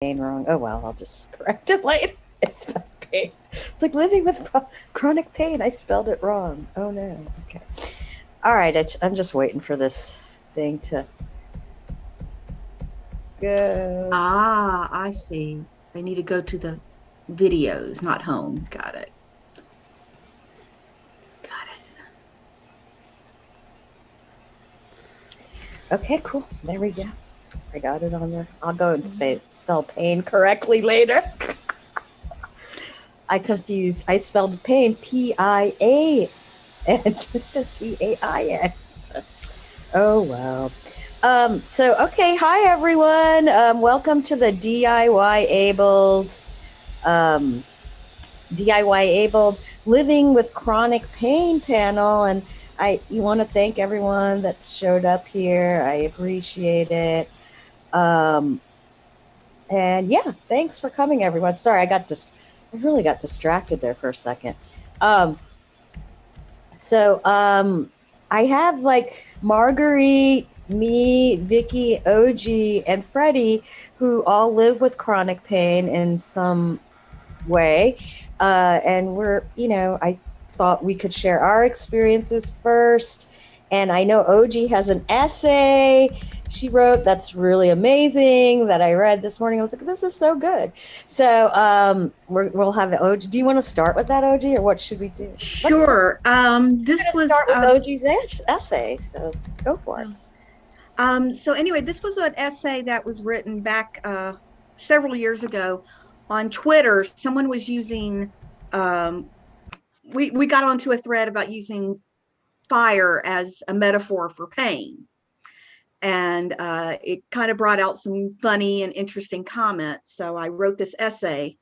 pain wrong. Oh well, I'll just correct it later. I spelled pain. It's like living with chronic pain. I spelled it wrong. Oh no. Okay. All right. I'm just waiting for this thing to go. Ah, I see. They need to go to the videos, not home. Got it. Got Okay, cool. There we go. I got it on there. I'll go and it. spell pain correctly later. I spelled pain P-I-A instead of P-A-I-N. So, oh, wow. Okay. Hi, everyone. Welcome to the um, DIY abled living with chronic pain panel. And you want to thank everyone that's showed up here. I appreciate it. And yeah, thanks for coming, everyone. Sorry, I really got distracted there for a second. Um, so I have like Marguerite, me, Vicky, Oji, and Freddie, who all live with chronic pain in some way. And I thought we could share our experiences first. And I know Oji has an essay she wrote that's really amazing that I read this morning. I was like, this is so good. So we'll have Oji. Do you want to start with that, Oji, or what should we do? Sure. This Let's was start with Oji's essay. So go for it. so anyway, this was an essay that was written back several years ago on Twitter. Someone was using we got onto a thread about using fire as a metaphor for pain. And it kind of brought out some funny and interesting comments. So I wrote this essay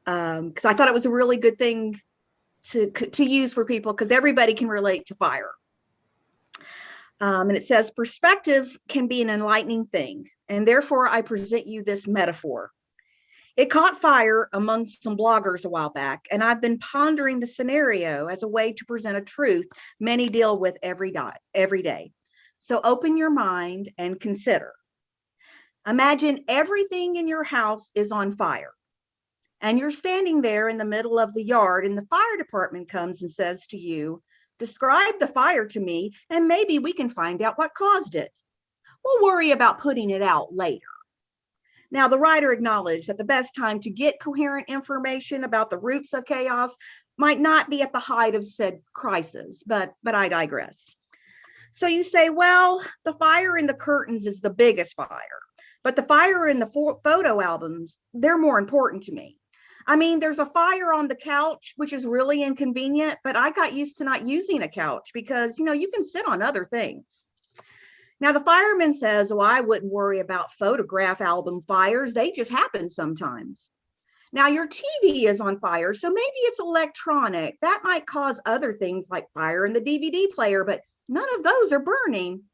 because I thought it was a really good thing to use for people because everybody can relate to fire. And it says, perspective can be an enlightening thing, and therefore I present you this metaphor. It caught fire among some bloggers a while back, and I've been pondering the scenario as a way to present a truth many deal with every day. So open your mind and consider. Imagine everything in your house is on fire, and you're standing there in the middle of the yard, and the fire department comes and says to you, describe the fire to me, and maybe we can find out what caused it. We'll worry about putting it out later. Now, the writer acknowledged that the best time to get coherent information about the roots of chaos might not be at the height of said crisis, but I digress. So you say, well, the fire in the curtains is the biggest fire, but the fire in the photo albums, they're more important to me. I mean, there's a fire on the couch, which is really inconvenient, but I got used to not using a couch because, you can sit on other things. Now, the fireman says, well, I wouldn't worry about photograph album fires. They just happen sometimes. Now, your TV is on fire, so maybe it's electronic. That might cause other things like fire in the DVD player, but none of those are burning.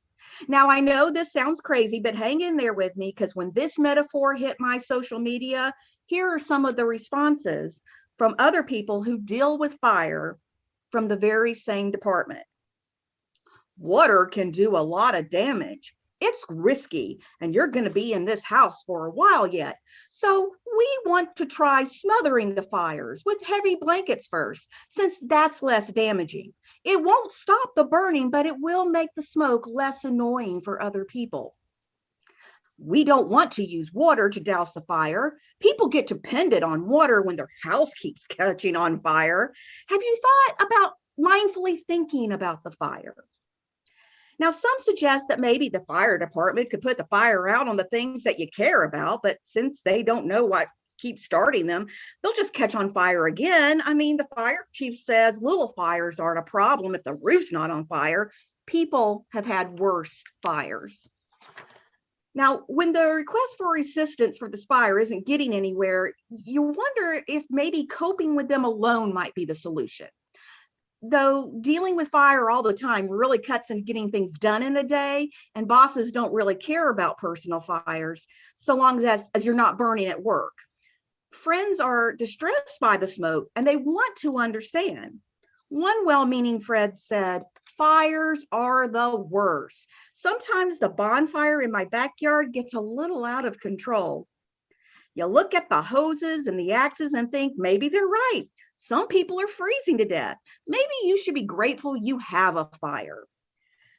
Now, I know this sounds crazy, but hang in there with me because when this metaphor hit my social media, here are some of the responses from other people who deal with fire from the very same department. Water can do a lot of damage. It's risky, and you're going to be in this house for a while yet. So we want to try smothering the fires with heavy blankets first, since that's less damaging. It won't stop the burning, but it will make the smoke less annoying for other people. We don't want to use water to douse the fire. People get dependent on water when their house keeps catching on fire. Have you thought about mindfully thinking about the fire? Now, some suggest that maybe the fire department could put the fire out on the things that you care about, but since they don't know what keeps starting them, they'll just catch on fire again. I mean, the fire chief says little fires aren't a problem if the roof's not on fire. People have had worse fires. Now, when the request for assistance for this fire isn't getting anywhere, you wonder if maybe coping with them alone might be the solution. Though dealing with fire all the time really cuts in getting things done in a day, and bosses don't really care about personal fires so long as you're not burning at work. Friends are distressed by the smoke and they want to understand. One well-meaning friend said, fires are the worst. Sometimes the bonfire in my backyard gets a little out of control. You look at the hoses and the axes and think maybe they're right. Some people are freezing to death. Maybe you should be grateful you have a fire.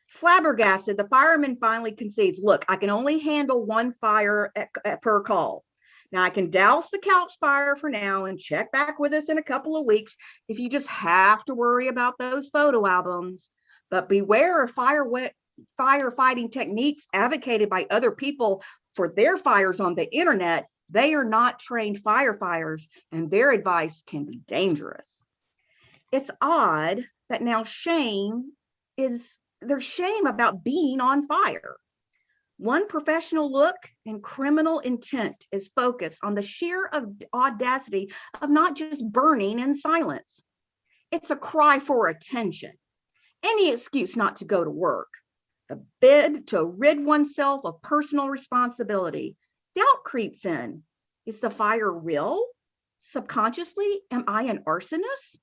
Flabbergasted, the fireman finally concedes, look, I can only handle one fire per call. Now I can douse the couch fire for now and check back with us in a couple of weeks if you just have to worry about those photo albums. But beware of firefighting techniques advocated by other people for their fires on the internet. They are not trained firefighters, and their advice can be dangerous. It's odd that now there's shame about being on fire. One professional look and criminal intent is focused on the sheer audacity of not just burning in silence. It's a cry for attention, any excuse not to go to work, the bid to rid oneself of personal responsibility. Doubt creeps in. Is the fire real? Subconsciously, am I an arsonist?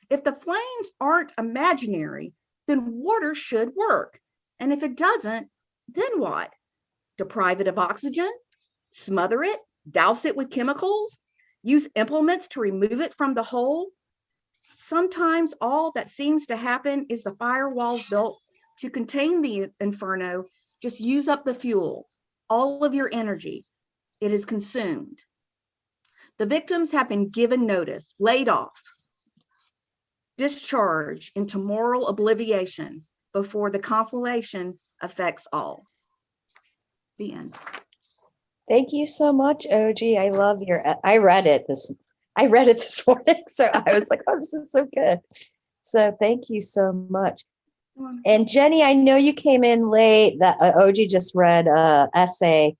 If the flames aren't imaginary, then water should work. And if it doesn't, then what? Deprive it of oxygen, smother it, douse it with chemicals, use implements to remove it from the hole. Sometimes all that seems to happen is the firewalls built to contain the inferno just use up the fuel, all of your energy. It is consumed. The victims have been given notice, laid off, discharged into moral oblivion before the conflagration affects all. The end. Thank you so much, Oji. I love I read it this morning, so I was like, oh, this is so good. So thank you so much. And Jenny, I know you came in late. That Oji just read an essay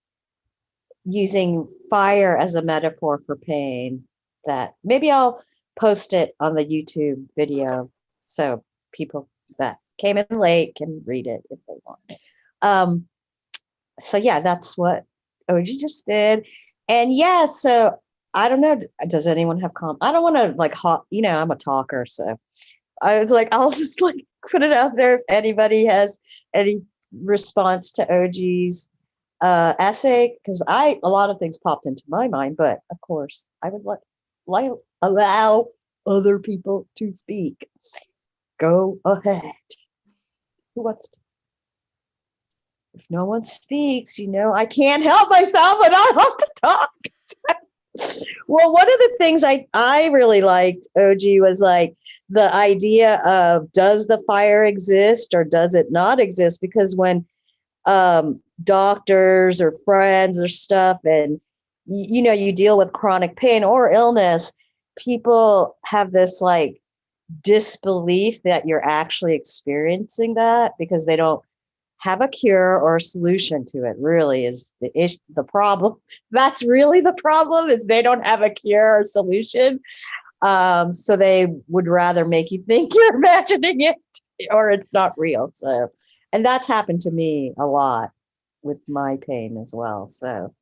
using fire as a metaphor for pain. That maybe I'll post it on the YouTube video so people that came in late can read it if they want. So yeah, that's what Oji just did. And yeah, so I don't know, does anyone have I don't want to like I'm a talker, so I was like, I'll just like put it out there if anybody has any response to Oji's essay, because a lot of things popped into my mind, but of course I would allow other people to speak. Go ahead. Who wants to? If no one speaks, I can't help myself and I have to talk. Well, one of the things I really liked, Oji, was like the idea of, does the fire exist or does it not exist? Because when doctors or friends or stuff, and you deal with chronic pain or illness, people have this like disbelief that you're actually experiencing that because they don't have a cure or a solution to it. Really is the problem. That's really the problem, is they don't have a cure or solution. So they would rather make you think you're imagining it or it's not real. So, and that's happened to me a lot with my pain as well. So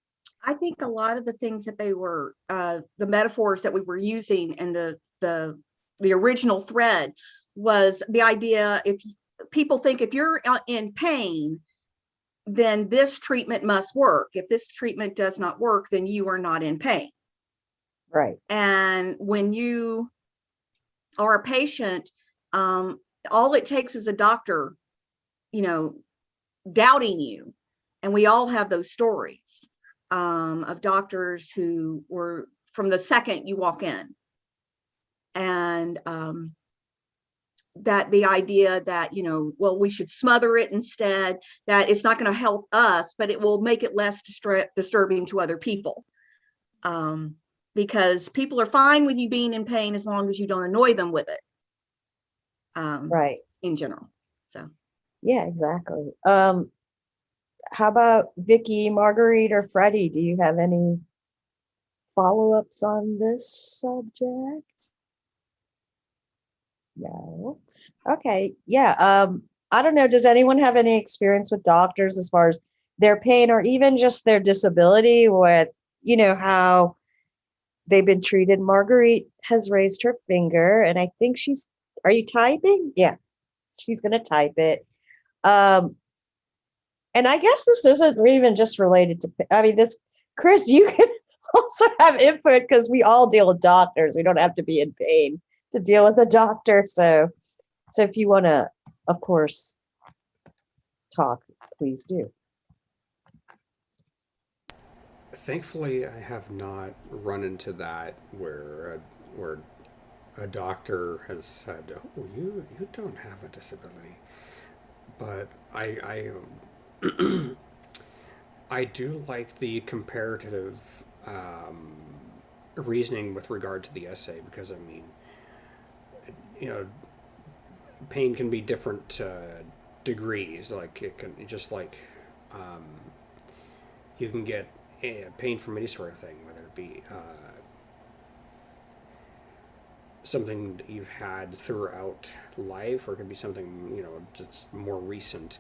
I think a lot of the things that they were, the metaphors that we were using in the original thread was the idea, if people think if you're in pain, then this treatment must work. If this treatment does not work, then you are not in pain. Right. And when you are a patient, all it takes is a doctor, doubting you. And we all have those stories of doctors who were, from the second you walk in. And that the idea that, well, we should smother it instead, that it's not going to help us, but it will make it less disturbing to other people. Because people are fine with you being in pain as long as you don't annoy them with it. Right. In general. So. Yeah, exactly. How about Vicky, Marguerite, or Freddie? Do you have any follow-ups on this subject? No. Okay. Yeah. I don't know. Does anyone have any experience with doctors as far as their pain or even just their disability with, how they've been treated? Marguerite has raised her finger and I think are you typing? Yeah, she's going to type it. And I guess this isn't even just related to, Chris, you can, also have input because we all deal with doctors. We don't have to be in pain to deal with a doctor. So if you want to, of course, talk, please do. Thankfully, I have not run into that where a doctor has said, "Oh, you don't have a disability." But I do like the comparative reasoning with regard to the essay because I mean, you know, pain can be different degrees. Like it can just like um, you can get pain from any sort of thing, whether it be something that you've had throughout life, or it could be something just more recent.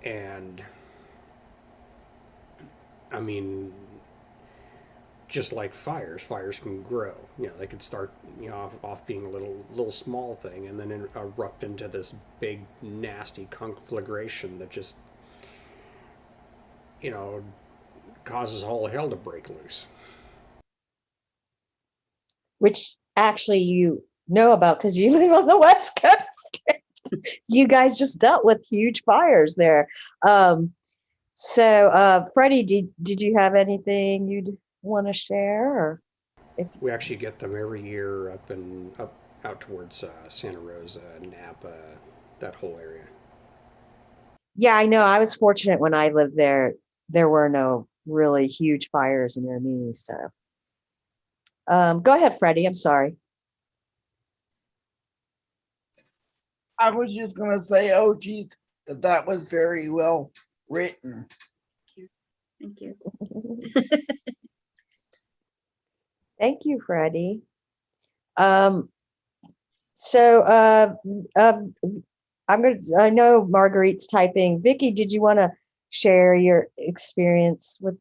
And I mean, just like fires can grow. They could start off being a little small thing, and then erupt into this big nasty conflagration that just you know causes all hell to break loose. Which actually you know about because you live on the West Coast. You guys just dealt with huge fires there. So Freddie, did you have anything you'd want to share? Or We actually get them every year up out towards Santa Rosa, Napa, that whole area. Yeah, I know. I was fortunate when I lived there. There were no really huge fires near me. So go ahead, Freddie. I'm sorry. I was just going to say, oh, geez, that was very well written. Thank you. Thank you, Freddie. So I know Marguerite's typing. Vicky, did you want to share your experience with,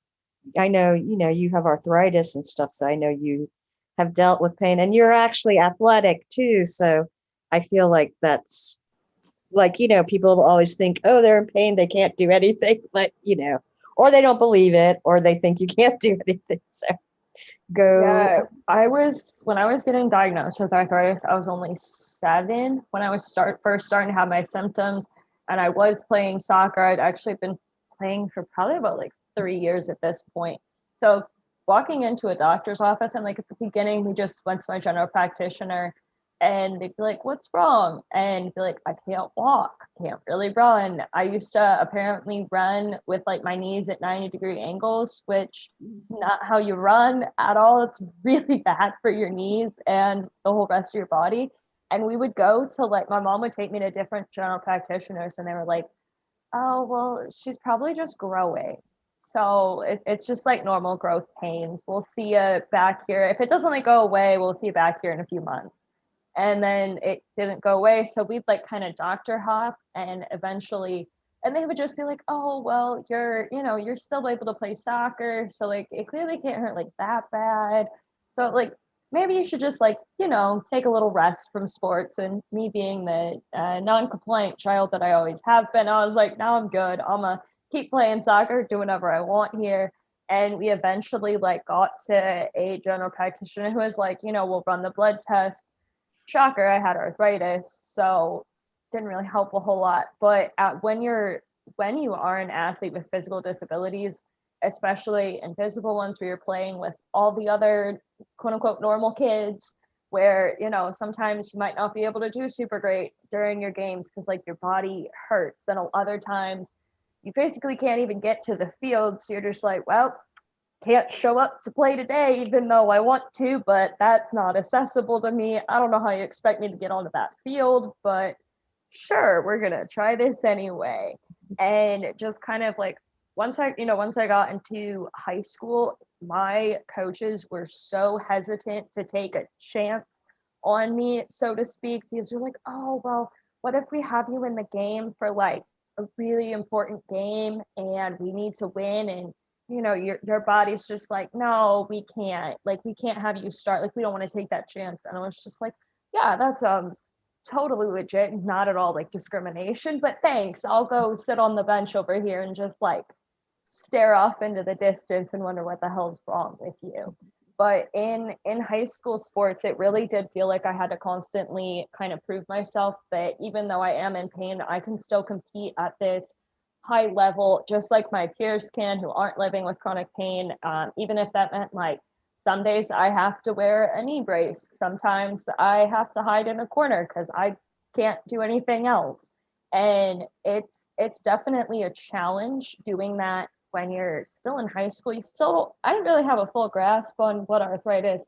I know, you have arthritis and stuff, so I know you have dealt with pain, and you're actually athletic too. So I feel like that's like, people always think, oh, they're in pain, they can't do anything, but or they don't believe it, or they think you can't do anything. So go. Yeah, when I was getting diagnosed with arthritis, I was only 7 when I was first starting to have my symptoms, and I was playing soccer. I'd actually been playing for probably about like 3 years at this point. So walking into a doctor's office, and like at the beginning, we just went to my general practitioner, and they'd be like, "What's wrong?" And be like, "I can't walk, can't really run." I used to apparently run with like my knees at 90-degree angles, which not how you run at all. It's really bad for your knees and the whole rest of your body. And we would go to like, my mom would take me to different general practitioners, and they were like, "Oh, well, she's probably just growing. So it's just like normal growth pains. We'll see you back here. If it doesn't like go away, we'll see you back here in a few months." And then it didn't go away. So we'd like kind of doctor hop, and eventually, and they would just be like, "Oh, well, you're still able to play soccer. So like, it clearly can't hurt like that bad. So like, maybe you should just like, take a little rest from sports." And me being the non-compliant child that I always have been, I was like, "No, I'm good. I'm gonna keep playing soccer, do whatever I want here." And we eventually like got to a general practitioner who was like, "We'll run the blood test." Shocker, I had arthritis, so didn't really help a whole lot. But when you are an athlete with physical disabilities, especially invisible ones where you're playing with all the other quote unquote normal kids, where sometimes you might not be able to do super great during your games because like your body hurts, and other times you basically can't even get to the field, so you're just like, well, can't show up to play today even though I want to, but that's not accessible to me. I don't know how you expect me to get onto that field, but sure, we're gonna try this anyway. And just kind of like once I got into high school, my coaches were so hesitant to take a chance on me, so to speak, because they're like, "Oh, well, what if we have you in the game for like a really important game and we need to win, and your body's just like, no, we can't, like, we can't have you start, like, we don't want to take that chance." And I was just like, yeah, that sounds totally legit, not at all like discrimination, but thanks, I'll go sit on the bench over here and just like stare off into the distance and wonder what the hell's wrong with you. But in high school sports, it really did feel like I had to constantly kind of prove myself that even though I am in pain, I can still compete at this high level, just like my peers can who aren't living with chronic pain. Even if that meant like some days I have to wear a knee brace, sometimes I have to hide in a corner because I can't do anything else. And it's definitely a challenge doing that when you're still in high school. I didn't really have a full grasp on what arthritis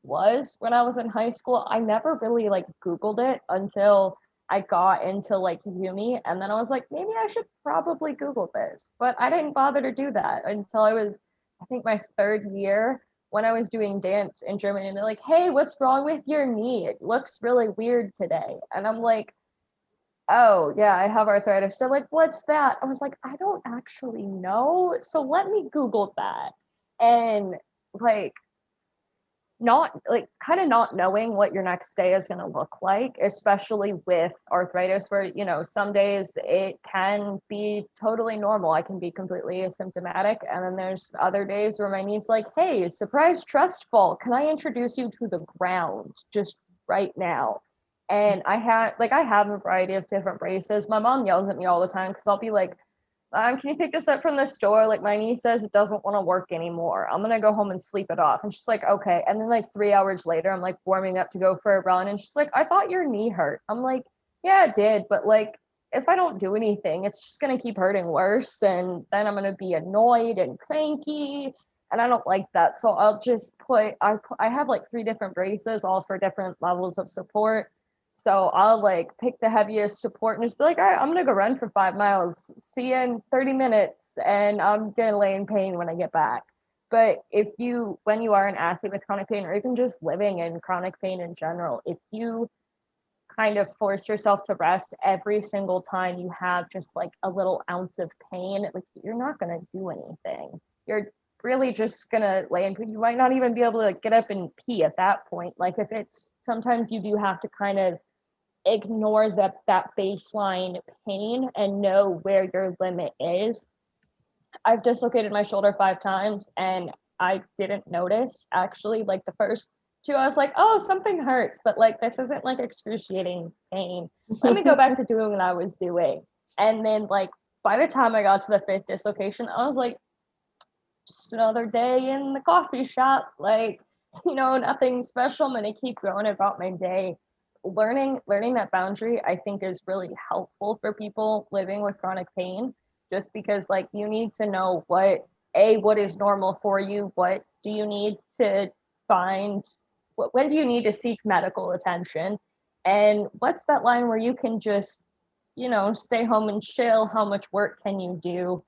was when I was in high school. I never really like Googled it until I got into like uni, and then I was like, maybe I should probably Google this. But I didn't bother to do that until I was, I think, my third year when I was doing dance in Germany. And they're like, hey, what's wrong with your knee? It looks really weird today. And I'm like, oh, yeah, I have arthritis. So, like, what's that? I was like, I don't actually know. So let me Google that. And like, not like kind of not knowing what your next day is going to look like, especially with arthritis, where, you know, some days it can be totally normal. I can be completely asymptomatic. And then there's other days where my knee's like, hey, surprise trust fall. Can I introduce you to the ground just right now? And I have a variety of different braces. My mom yells at me all the time because I'll be like, can you pick this up from the store? Like, my knee says it doesn't want to work anymore. I'm going to go home and sleep it off. And she's like, okay. And then like 3 hours later, I'm like warming up to go for a run. And she's like, I thought your knee hurt. I'm like, yeah, it did. But like, if I don't do anything, it's just going to keep hurting worse. And then I'm going to be annoyed and cranky. And I don't like that. So I'll just I have like 3 different braces, all for different levels of support. So I'll like pick the heaviest support and just be like, all right, I'm gonna go run for 5 miles. See you in 30 minutes, and I'm gonna lay in pain when I get back. But when you are an athlete with chronic pain, or even just living in chronic pain in general, if you kind of force yourself to rest every single time you have just like a little ounce of pain, like, you're not gonna do anything. You're really just gonna lay in pain. You might not even be able to like get up and pee at that point. Like, if it's sometimes you do have to kind of ignore that baseline pain and know where your limit is. I've dislocated my shoulder 5 times and I didn't notice, actually. Like, the first 2, I was like, oh, something hurts, but like, this isn't like excruciating pain. Let me go back to doing what I was doing. And then like, by the time I got to the 5th dislocation, I was like, just another day in the coffee shop. Like, you know, nothing special. I'm gonna keep going about my day. Learning that boundary, I think, is really helpful for people living with chronic pain, just because like, you need to know what is normal for you. What do you need to find? When do you need to seek medical attention? And what's that line where you can just, you know, stay home and chill? How much work can you do?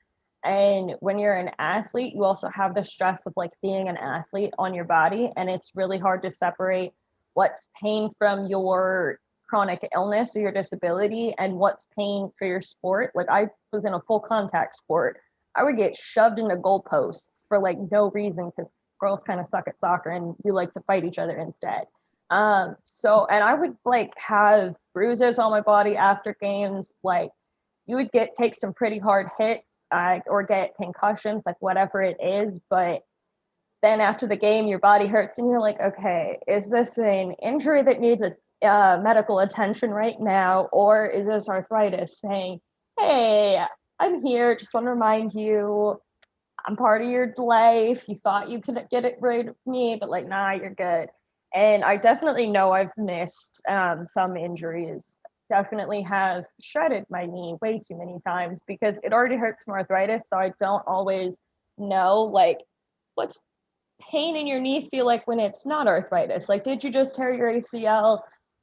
And when you're an athlete, you also have the stress of like being an athlete on your body. And it's really hard to separate what's pain from your chronic illness or your disability and what's pain for your sport. Like, I was in a full contact sport. I would get shoved into goalposts for like no reason, because girls kind of suck at soccer and you like to fight each other instead. And I would like have bruises on my body after games. Like, you would take some pretty hard hits, or get concussions, like whatever it is. But then after the game, your body hurts and you're like, okay, is this an injury that needs medical attention right now? Or is this arthritis saying, hey, I'm here, just want to remind you, I'm part of your life. You thought you could get it rid of me, but like, nah, you're good. And I definitely know I've missed some injuries. Definitely have shredded my knee way too many times because it already hurts from arthritis. So I don't always know, like, what's pain in your knee feel like when it's not arthritis? Like, did you just tear your ACL,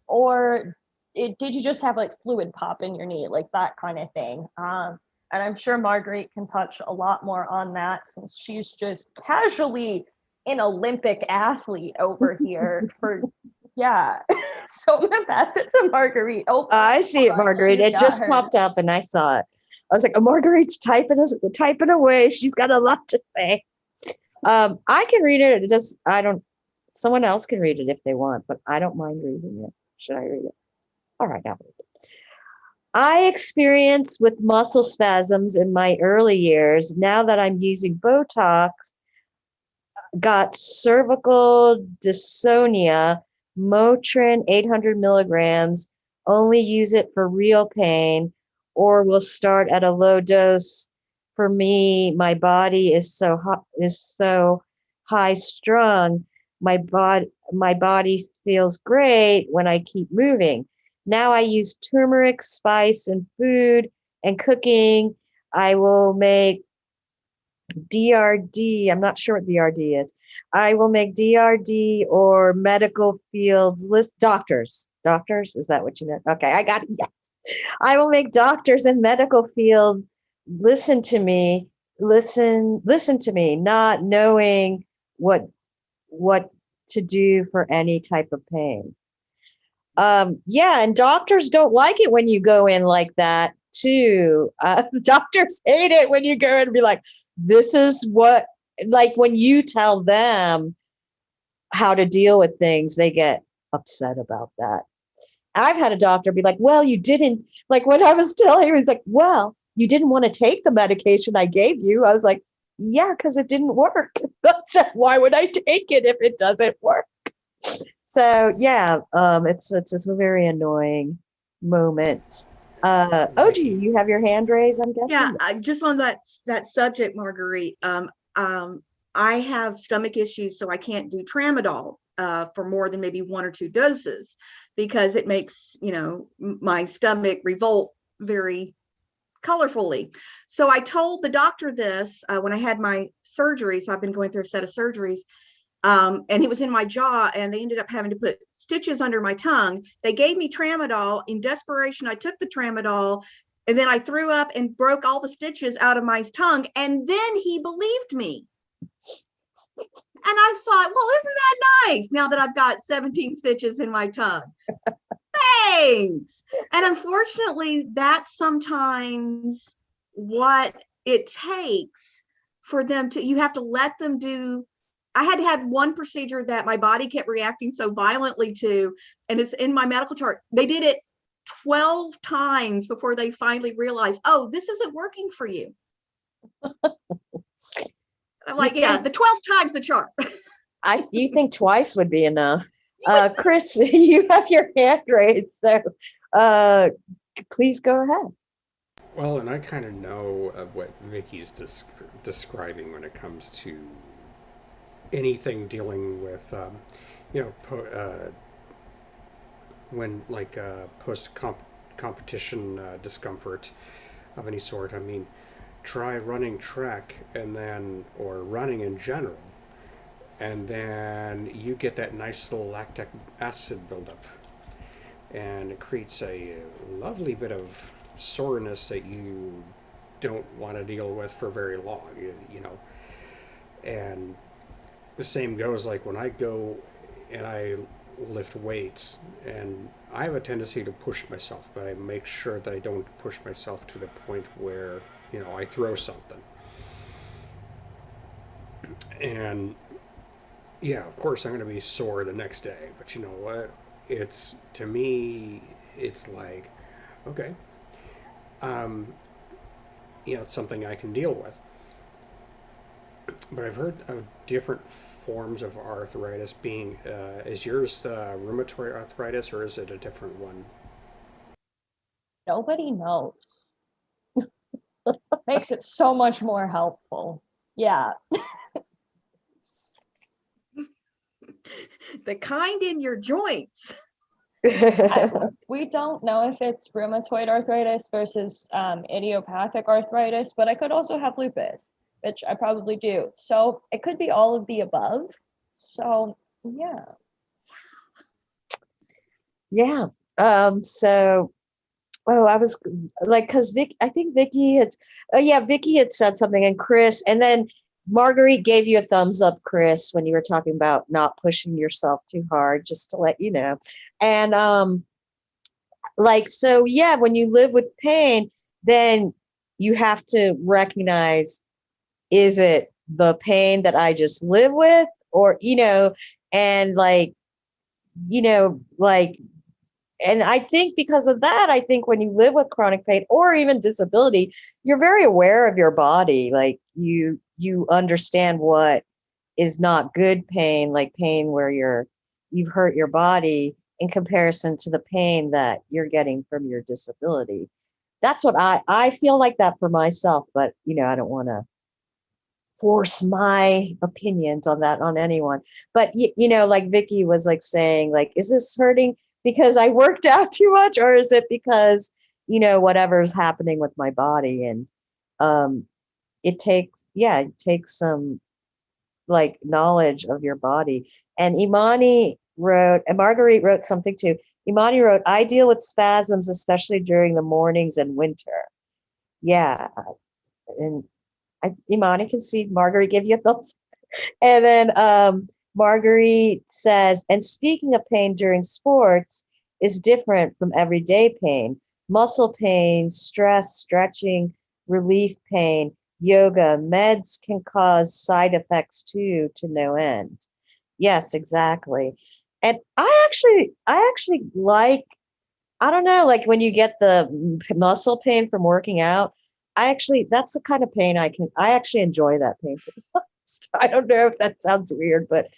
or did you just have like fluid pop in your knee, like that kind of thing? And I'm sure Marguerite can touch a lot more on that, since she's just casually an Olympic athlete over here for, yeah. So I'm gonna pass it to Marguerite. Oh, I see it, Marguerite. It just popped up and I saw it. I was like, oh, Marguerite's typing away. She's got a lot to say. I can read it. Someone else can read it if they want, but I don't mind reading it. Should I read it? All right, I'll read it. I experience with muscle spasms in my early years. Now that I'm using Botox, got cervical dystonia, Motrin 800 milligrams, only use it for real pain, or will start at a low dose. For me, my body is so high strung. My body feels great when I keep moving. Now I use turmeric, spice, and food and cooking. I will make DRD. I'm not sure what DRD is. I will make DRD or medical fields list doctors. Doctors, is that what you meant? Okay, I got it. Yes. I will make doctors and medical field listen to me, listen to me, not knowing what to do for any type of pain. Yeah, and doctors don't like it when you go in like that too. Doctors hate it when you go in and be like, this is what, like when you tell them how to deal with things, they get upset about that. I've had a doctor be like, well, you didn't, like when I was telling him, he's like, well, you didn't want to take the medication I gave you. I was like, yeah, because it didn't work. So why would I take it if it doesn't work? So yeah, it's a very annoying moment. Oji, you have your hand raised, I'm guessing. Yeah, just on that subject, Marguerite. I have stomach issues, so I can't do tramadol for more than maybe 1 or 2 doses because it makes my stomach revolt very colorfully. So I told the doctor this when I had my surgery. So I've been going through a set of surgeries. And it was in my jaw, and they ended up having to put stitches under my tongue. They gave me tramadol. In desperation, I took the tramadol, and then I threw up and broke all the stitches out of my tongue. And then he believed me. And I thought, well, isn't that nice now that I've got 17 stitches in my tongue? Thanks. And unfortunately, that's sometimes what it takes for them to, you have to let them do. I had one procedure that my body kept reacting so violently to, and it's in my medical chart. They did it 12 times before they finally realized, oh, this isn't working for you. I'm like, yeah, the 12 times the chart. You think twice would be enough. Chris, you have your hand raised, so please go ahead. Well, and I kind of know what Vicky's describing when it comes to anything dealing with, when like post competition discomfort of any sort. I mean, try running track or running in general, and then you get that nice little lactic acid buildup, and it creates a lovely bit of soreness that you don't want to deal with for very long, and the same goes like when I go and I lift weights, and I have a tendency to push myself, but I make sure that I don't push myself to the point where I throw something. And yeah, of course I'm going to be sore the next day, but you know what, to me it's like, okay, it's something I can deal with. But I've heard of different forms of arthritis being, is yours rheumatoid arthritis, or is it a different one? Nobody knows. Makes it so much more helpful. Yeah. The kind in your joints. We don't know if it's rheumatoid arthritis versus idiopathic arthritis, but I could also have lupus, which I probably do. So it could be all of the above. So yeah. Yeah. I was like, because I think Vicky had said something, and Chris, and then Marguerite gave you a thumbs up, Chris, when you were talking about not pushing yourself too hard, just to let you know. And when you live with pain, then you have to recognize, is it the pain that I just live with, or, and and I think because of that, I think when you live with chronic pain or even disability, you're very aware of your body. Like you understand what is not good pain, like pain where you've hurt your body in comparison to the pain that you're getting from your disability. That's what I feel like that for myself, but I don't want to force my opinions on that on anyone. But like Vicky was like saying, like, is this hurting because I worked out too much, or is it because whatever's happening with my body? And it takes some like knowledge of your body. And Marguerite wrote something too. Imani wrote, I deal with spasms, especially during the mornings and winter. Yeah. And Imani can see Marguerite give you a thumbs. And then Marguerite says, and speaking of pain during sports is different from everyday pain. Muscle pain, stress, stretching, relief pain, yoga, meds can cause side effects too, to no end. Yes, exactly. And I actually like, I don't know, like when you get the muscle pain from working out, that's the kind of pain I actually enjoy that pain, to be honest. I don't know if that sounds weird, but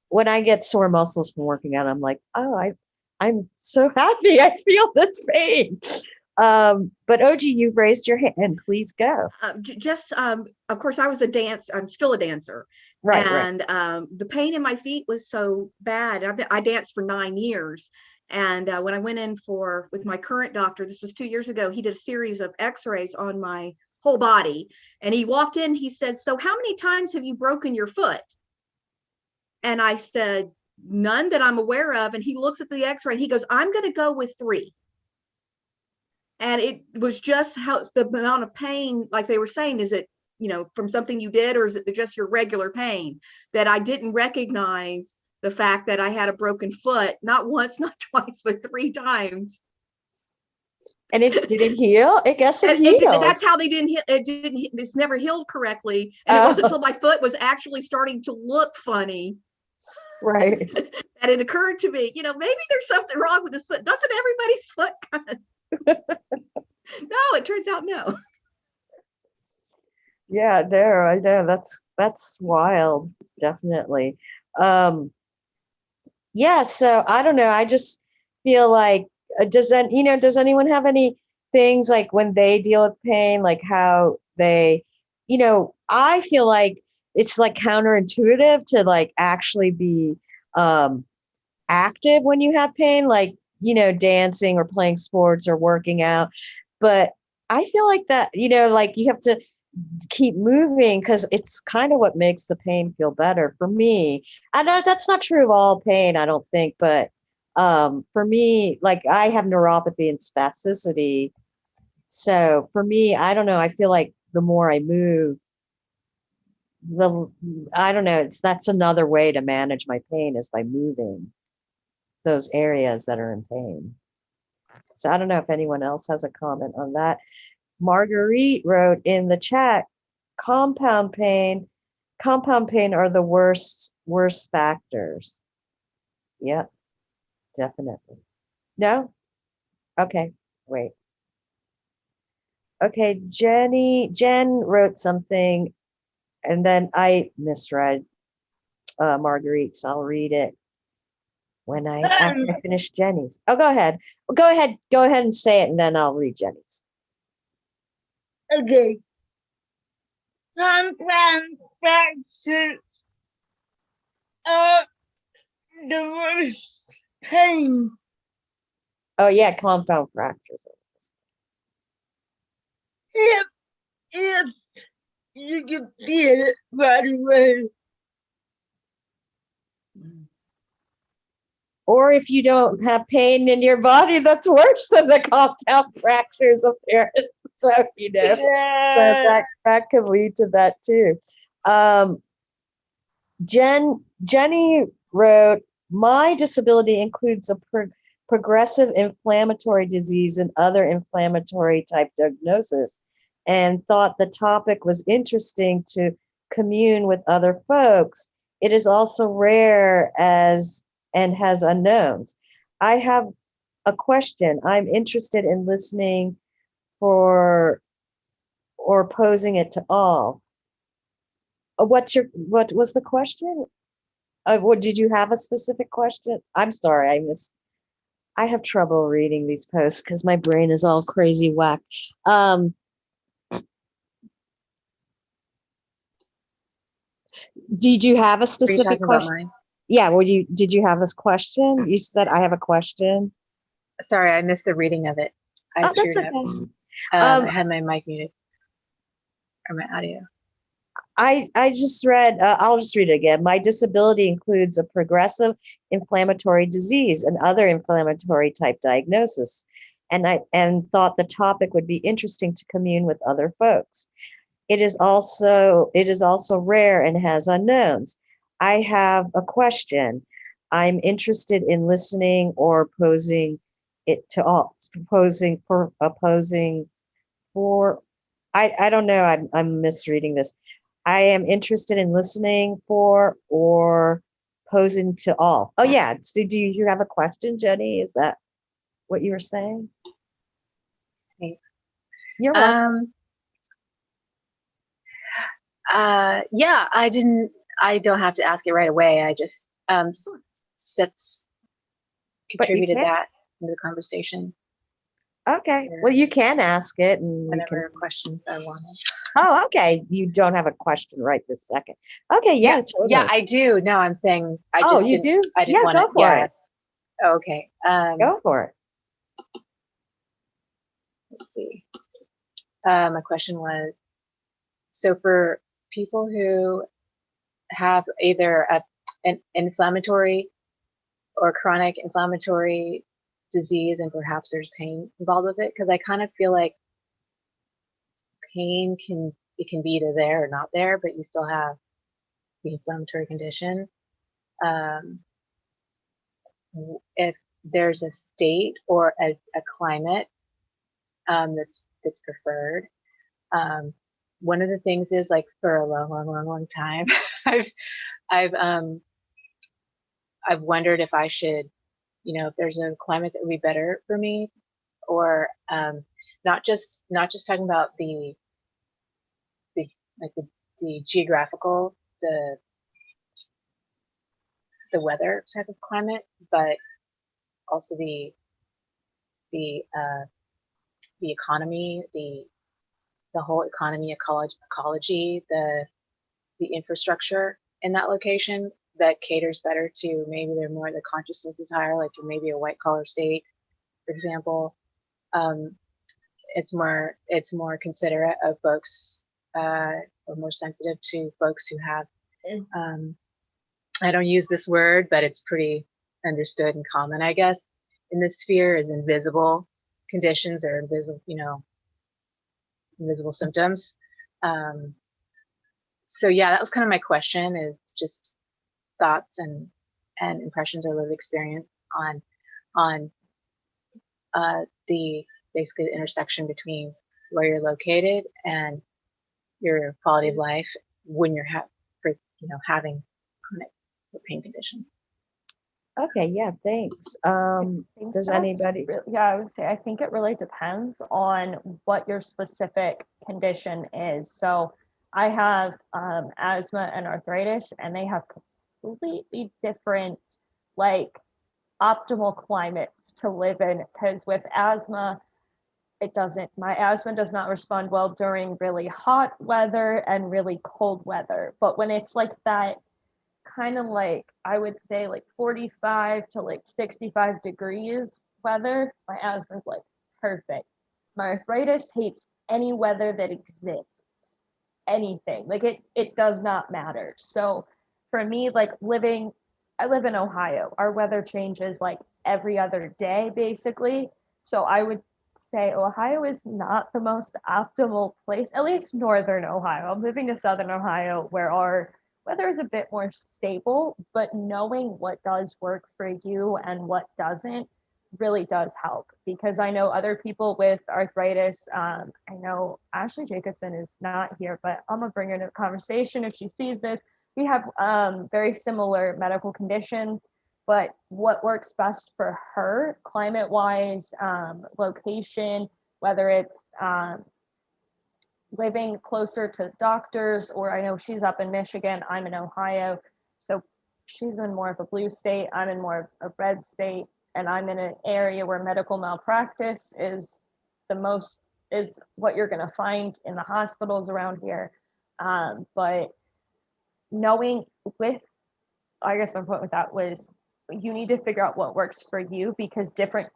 when I get sore muscles from working out, I'm like, oh, I'm so happy I feel this pain. But Oji, you've raised your hand. Please go. Of course, I was a dancer. I'm still a dancer. Right. And the pain in my feet was so bad. I danced for 9 years. And when I went in with my current doctor, this was 2 years ago, he did a series of x-rays on my whole body. And he walked in, he said, so how many times have you broken your foot? And I said, none that I'm aware of. And he looks at the x-ray and he goes, I'm going to go with 3. And it was just how the amount of pain, like they were saying, is it, from something you did, or is it just your regular pain, that I didn't recognize the fact that I had a broken foot, not once, not twice, but 3 times. And did it heal? I guess it healed. That's how they didn't hit. It's never healed correctly. And it wasn't until my foot was actually starting to look funny. Right. And it occurred to me, maybe there's something wrong with this foot. Doesn't everybody's foot kind of... No, it turns out no. Yeah, no, I know that's wild, definitely. Yeah, so I don't know. I just feel like does anyone have any things like when they deal with pain, like how they, I feel like it's like counterintuitive to like actually be active when you have pain, like dancing or playing sports or working out. But I feel like that, like you have to keep moving because it's kind of what makes the pain feel better for me. I know that's not true of all pain, I don't think, but for me, like I have neuropathy and spasticity. So for me, I don't know, I feel like the more I move, I don't know, that's another way to manage my pain is by moving those areas that are in pain. So I don't know if anyone else has a comment on that. Marguerite wrote in the chat, compound pain are the worst factors. Yep, definitely. No? Okay, wait. Okay, Jen wrote something and then I misread Marguerite, so I'll read it after I finish Jenny's. Oh, go ahead and say it and then I'll read Jenny's. Okay. Compound fractures are the worst pain. Oh yeah, compound fractures. If you can feel it right away. Or if you don't have pain in your body, that's worse than the compound fractures apparently. So, so that could lead to that too. Jenny wrote, my disability includes a progressive inflammatory disease and other inflammatory type diagnosis, and thought the topic was interesting to commune with other folks. It is also rare and has unknowns. I have a question. I'm interested in listening for or posing it to all. What was the question? What did you have a specific question? I'm sorry, I have trouble reading these posts because my brain is all crazy whack. Did you have a Are you specific talking about question? mine? Yeah, did you have this question? You said I have a question. Sorry, I missed the reading of it. I Oh, that's screwed up. okay. I had my mic muted or my audio. I just read, I'll just read it again. My disability includes a progressive inflammatory disease and other inflammatory type diagnosis. And I thought the topic would be interesting to commune with other folks. It is also rare and has unknowns. I have a question. I'm interested in listening or posing it to all, opposing for, I don't know, I'm misreading this. I am interested in listening for or posing to all. Oh yeah. So do you have a question, Jenny? Is that what you were saying? Thanks. You're welcome. Yeah, I don't have to ask it right away. I just contributed that into the conversation. Okay. Well, you can ask it and whatever questions I wanted. Oh, okay. You don't have a question right this second. Okay, yeah, totally. Yeah, I do. No, I'm saying I just you do? I didn't want to. Go for it. Okay. Go for it. Let's see. My question was, so for people who have either an inflammatory or chronic inflammatory disease, and perhaps there's pain involved with it, because I kind of feel like pain can be either there or not there, but you still have the inflammatory condition. If there's a state or a climate that's preferred, one of the things is, like, for a long time, I've wondered if I should, if there's a climate that would be better for me, or not just talking about the geographical, the weather type of climate, but also the economy, the whole economy, ecology, the infrastructure in that location that caters better to, maybe they're more, the consciousness is higher, like maybe a white collar state, for example. It's more considerate of folks, or more sensitive to folks who have, I don't use this word, but it's pretty understood and common, I guess, in this sphere, is invisible conditions or invisible symptoms. So yeah, that was kind of my question, is just thoughts and impressions or lived experience on basically the intersection between where you're located and your quality of life when you're having chronic pain condition. Okay, yeah, thanks. Does anybody? I would say I think it really depends on what your specific condition is. So I have asthma and arthritis, and they have completely different, like, optimal climates to live in, because with asthma, my asthma does not respond well during really hot weather and really cold weather. But when it's like that kind of, like, I would say, like 45 to like 65 degrees weather, my asthma is like perfect. My arthritis hates any weather that exists, anything. Like it does not matter. So for me, like, I live in Ohio. Our weather changes like every other day, basically. So I would say Ohio is not the most optimal place, at least northern Ohio. I'm moving to southern Ohio, where our weather is a bit more stable, but knowing what does work for you and what doesn't really does help, because I know other people with arthritis. I know Ashley Jacobson is not here, but I'm gonna bring her into the conversation if she sees this. We have very similar medical conditions, but what works best for her, climate wise, location, whether it's living closer to doctors, or I know she's up in Michigan, I'm in Ohio. So she's in more of a blue state, I'm in more of a red state, and I'm in an area where medical malpractice is what you're going to find in the hospitals around here. But knowing with, I guess my point with that was, you need to figure out what works for you, because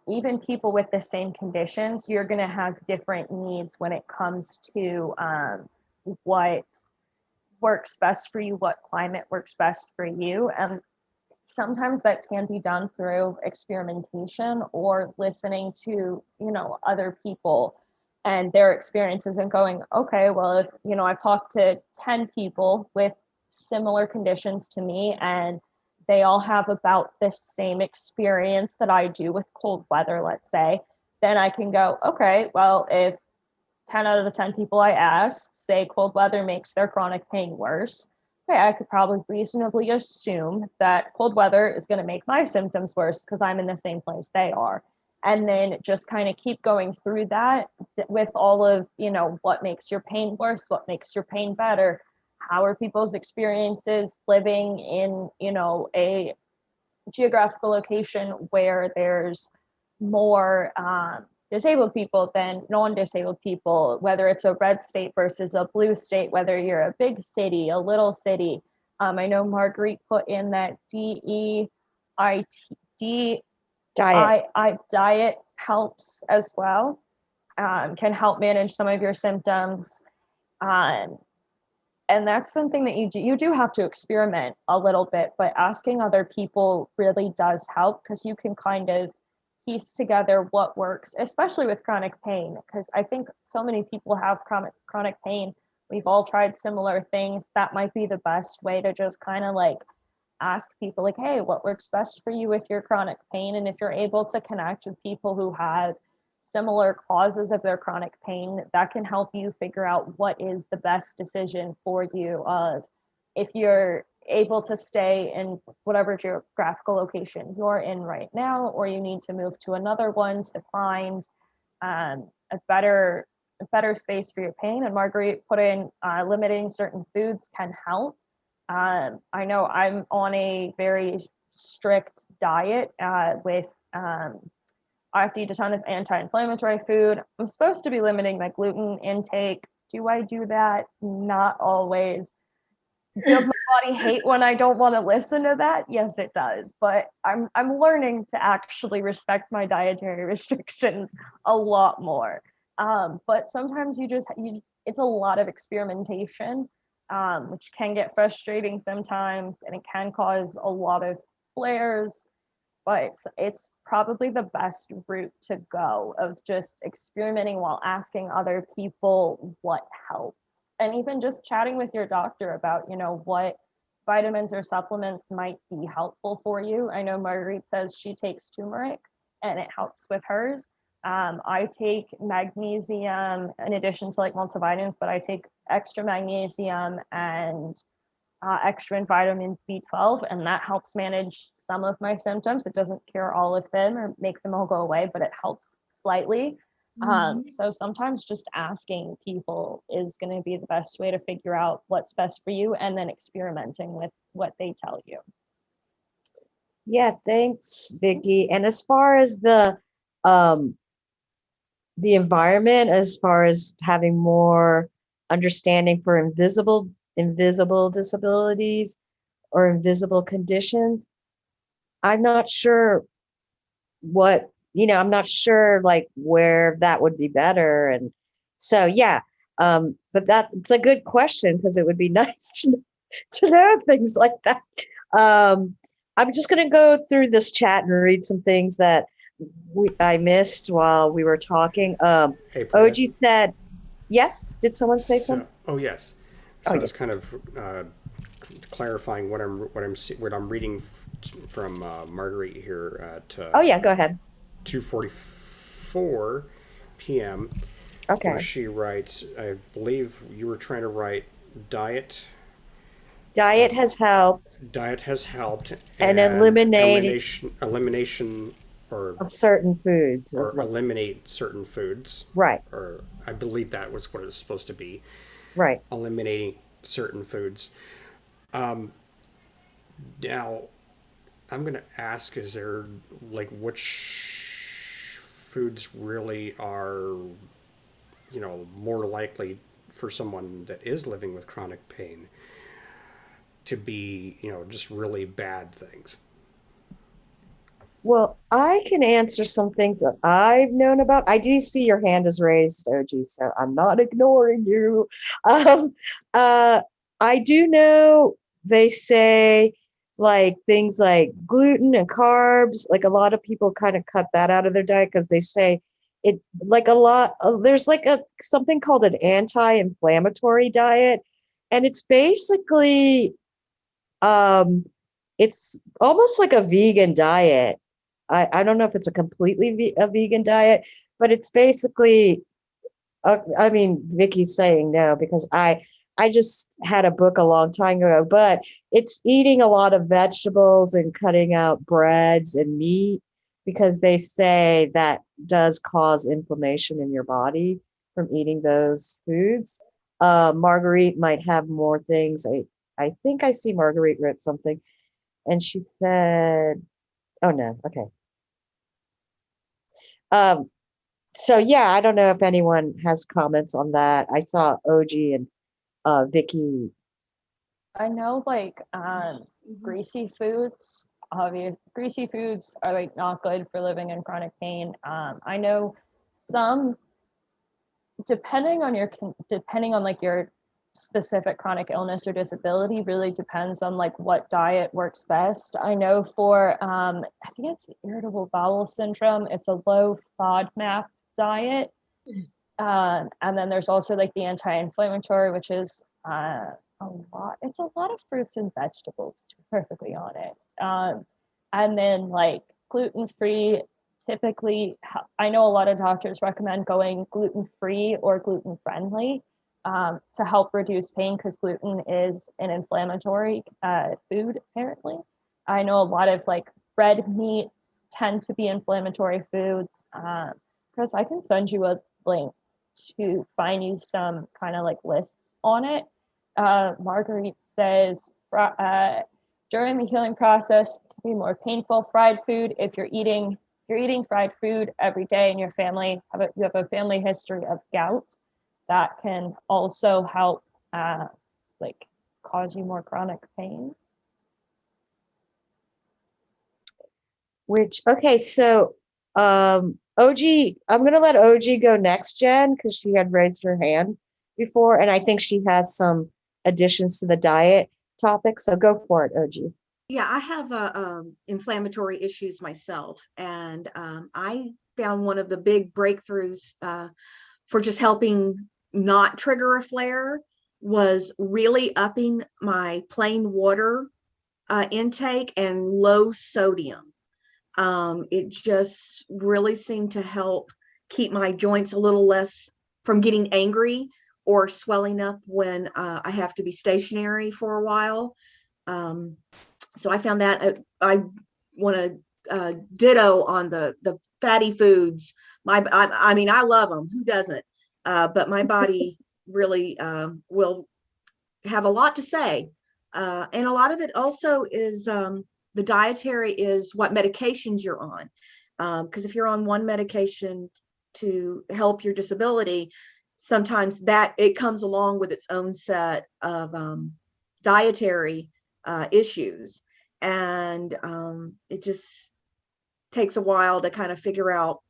even people with the same conditions, you're going to have different needs when it comes to what works best for you, what climate works best for you. And sometimes that can be done through experimentation or listening to, other people and their experiences and going, okay, well, if, I've talked to 10 people with similar conditions to me and they all have about the same experience that I do with cold weather, let's say, then I can go, okay, well, if 10 out of the 10 people I asked say cold weather makes their chronic pain worse, okay, I could probably reasonably assume that cold weather is going to make my symptoms worse because I'm in the same place they are. And then just kind of keep going through that with all of, what makes your pain worse, what makes your pain better, how are people's experiences living in, a geographical location where there's more disabled people than non-disabled people, whether it's a red state versus a blue state, whether you're a big city, a little city. I know Marguerite put in that diet helps as well, can help manage some of your symptoms. And that's something that you do have to experiment a little bit, but asking other people really does help, because you can kind of piece together what works, especially with chronic pain, because I think so many people have chronic pain. We've all tried similar things. That might be the best way to just kind of like ask people like, hey, what works best for you with your chronic pain? And if you're able to connect with people who have similar causes of their chronic pain, that can help you figure out what is the best decision for you. If you're able to stay in whatever geographical location you're in right now, or you need to move to another one to find a better space for your pain. And Marguerite put in limiting certain foods can help. I know I'm on a very strict diet with I have to eat a ton of anti-inflammatory food. I'm supposed to be limiting my gluten intake. Do I do that? Not always. Does my body hate when I don't want to listen to that? Yes, it does. But I'm learning to actually respect my dietary restrictions a lot more. But sometimes it's a lot of experimentation, which can get frustrating sometimes, and it can cause a lot of flares. But it's probably the best route to go, of just experimenting while asking other people what helps. And even just chatting with your doctor about, what vitamins or supplements might be helpful for you. I know Marguerite says she takes turmeric and it helps with hers. I take magnesium in addition to like multivitamins, but I take extra magnesium and extra in vitamin B12, and that helps manage some of my symptoms. It doesn't cure all of them or make them all go away, but it helps slightly. So sometimes just asking people is going to be the best way to figure out what's best for you, and then experimenting with what they tell you. Yeah, thanks, Vicky. And as far as the environment, as far as having more understanding for invisible disabilities or invisible conditions, I'm not sure I'm not sure like where that would be better. And so, yeah, but it's a good question, because it would be nice to know things like that. I'm just going to go through this chat and read some things that I missed while we were talking. Hey, Oji said, yes, did someone say something? Oh, yes. So I was kind of clarifying what I'm reading from Marguerite here at oh yeah, go ahead. 2:44 p.m. Okay. Where she writes, I believe you were trying to write diet Diet has helped, Diet has helped, and and eliminated elimination, or of certain foods as well. eliminate certain foods, Right, or I believe that was what it was supposed to be. right. Eliminating certain foods. Now, I'm going to ask: is there like which foods really are, more likely for someone that is living with chronic pain to be, just really bad things? Well, I can answer some things that I've known about. I do see your hand is raised, OG, so I'm not ignoring you. Um, uh, I do know they say like things like gluten and carbs, like a lot of people kind of cut that out of their diet because they say it like a lot there's like a something called an anti-inflammatory diet, and it's basically um it's almost like a vegan diet. I don't know if it's a completely a vegan diet, but it's basically, I mean, Vicky's saying no because I just had a book a long time ago, but it's eating a lot of vegetables and cutting out breads and meat because they say that does cause inflammation in your body from eating those foods. Marguerite might have more things. I think I see Marguerite wrote something, and she said, "Oh no, okay." Um, so yeah, I don't know if anyone has comments on that. I saw OG and Vicky. I know like Mhm. greasy foods, obvious greasy foods are like not good for living in chronic pain. I know some depending on like your specific chronic illness or disability really depends on like what diet works best. I know for I think it's irritable bowel syndrome, it's a low FODMAP diet. And then there's also like the anti-inflammatory, which is it's a lot of fruits and vegetables, to be perfectly honest. And then like gluten-free, typically, I know a lot of doctors recommend going gluten-free or gluten-friendly to help reduce pain because gluten is an inflammatory food, apparently. I know a lot of like red meats tend to be inflammatory foods. Chris, I can send you a link to find you some kind of like lists on it. Marguerite says during the healing process, it can be more painful. Fried food, if you're eating fried food every day in your family, you have a family history of gout, that can also help like cause you more chronic pain. Which okay, so OG, I'm gonna let OG go next, Jen, because she had raised her hand before, and I think she has some additions to the diet topic. So go for it, OG. Yeah, I have inflammatory issues myself, and I found one of the big breakthroughs for just helping not trigger a flare was really upping my plain water intake and low sodium. It just really seemed to help keep my joints a little less from getting angry or swelling up when I have to be stationary for a while. Um, so I found that I want to ditto on the fatty foods. I mean, I love them. Who doesn't? But my body really will have a lot to say. And a lot of it also is the dietary is what medications you're on. Because if you're on one medication to help your disability, sometimes that it comes along with its own set of dietary issues. And it just takes a while to kind of figure out.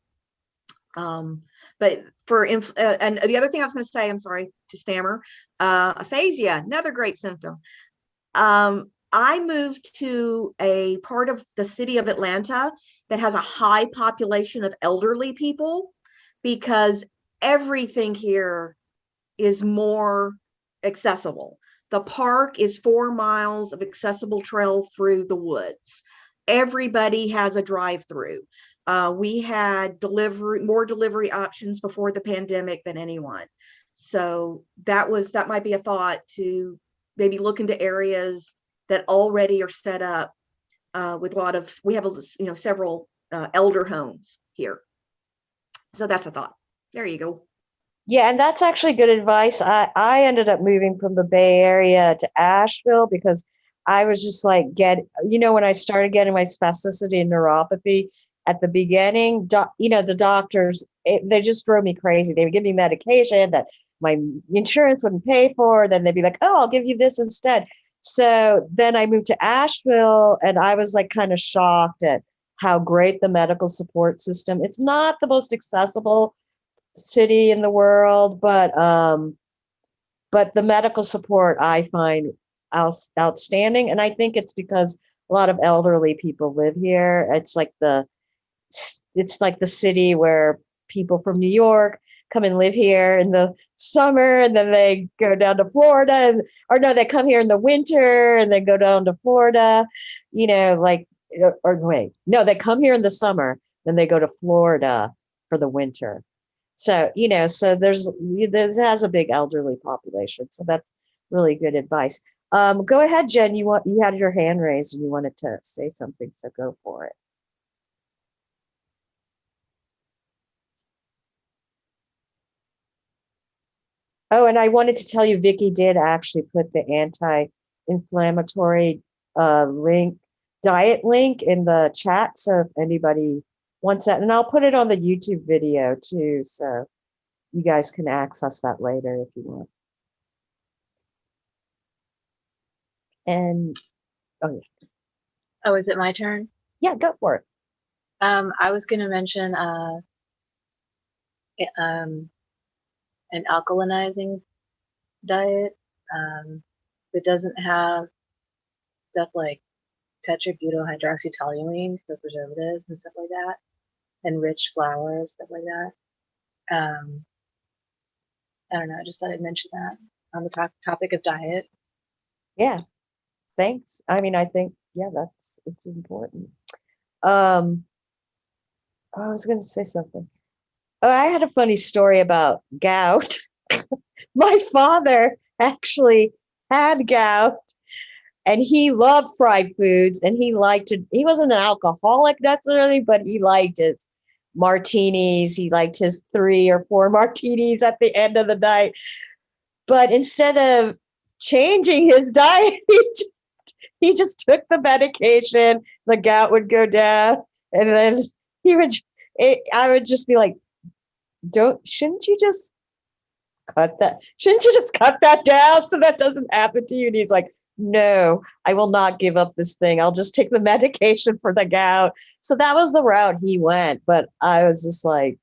But and the other thing I was going to say, I'm sorry to stammer, aphasia, another great symptom. I moved to a part of the city of Atlanta that has a high population of elderly people because everything here is more accessible. The park is 4 miles of accessible trail through the woods. Everybody has a drive-through. We had more delivery options before the pandemic than anyone. So that might be a thought to maybe look into areas that already are set up with a lot of, we have, several elder homes here. So that's a thought. There you go. Yeah, and that's actually good advice. I ended up moving from the Bay Area to Asheville because I was just like, when I started getting my spasticity and neuropathy at the beginning, the doctors, they just drove me crazy. They would give me medication that my insurance wouldn't pay for. Then they'd be like, oh, I'll give you this instead. So then I moved to Asheville, and I was like kind of shocked at how great the medical support system. It's not the most accessible city in the world, but the medical support I find outstanding, and I think it's because a lot of elderly people live here. It's like the city where people from New York come and live here in the summer, and then they go down to Florida, they come here in the winter and then go down to Florida, they come here in the summer, then they go to Florida for the winter. So, so there's has a big elderly population. So that's really good advice. Go ahead, Jen. You had your hand raised and you wanted to say something, so go for it. Oh, and I wanted to tell you, Vicki did actually put the anti-inflammatory diet link in the chat. So if anybody wants that, and I'll put it on the YouTube video too, so you guys can access that later if you want. And is it my turn? Yeah, go for it. I was going to mention an alkalinizing diet that doesn't have stuff like tetrabutylhydroxytoluene for preservatives and stuff like that, and rich flour, stuff like that. I don't know, I just thought I'd mention that on the topic of diet. Yeah, thanks. I mean, I think, it's important. I was going to say something. Oh, I had a funny story about gout. My father actually had gout, and he loved fried foods, and he wasn't an alcoholic necessarily, but he liked his martinis. He liked his 3 or 4 martinis at the end of the night. But instead of changing his diet, he just took the medication, the gout would go down, and then I would just be like, shouldn't you just cut that down so that doesn't happen to you? And he's like, no, I will not give up this thing. I'll just take the medication for the gout. So that was the route he went. But I was just like,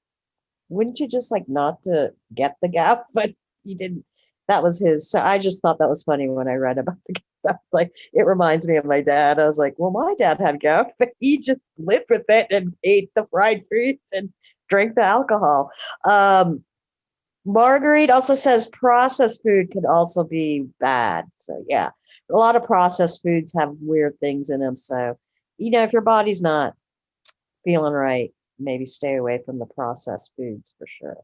wouldn't you just like not to get the gout? But he didn't. That was his. So I just thought that was funny when I read about the gout. I was like, it reminds me of my dad. I was like, well, my dad had gout, but he just lived with it and ate the fried foods and drank the alcohol. Marguerite also says processed food could also be bad. So yeah, a lot of processed foods have weird things in them. So, if your body's not feeling right, maybe stay away from the processed foods for sure.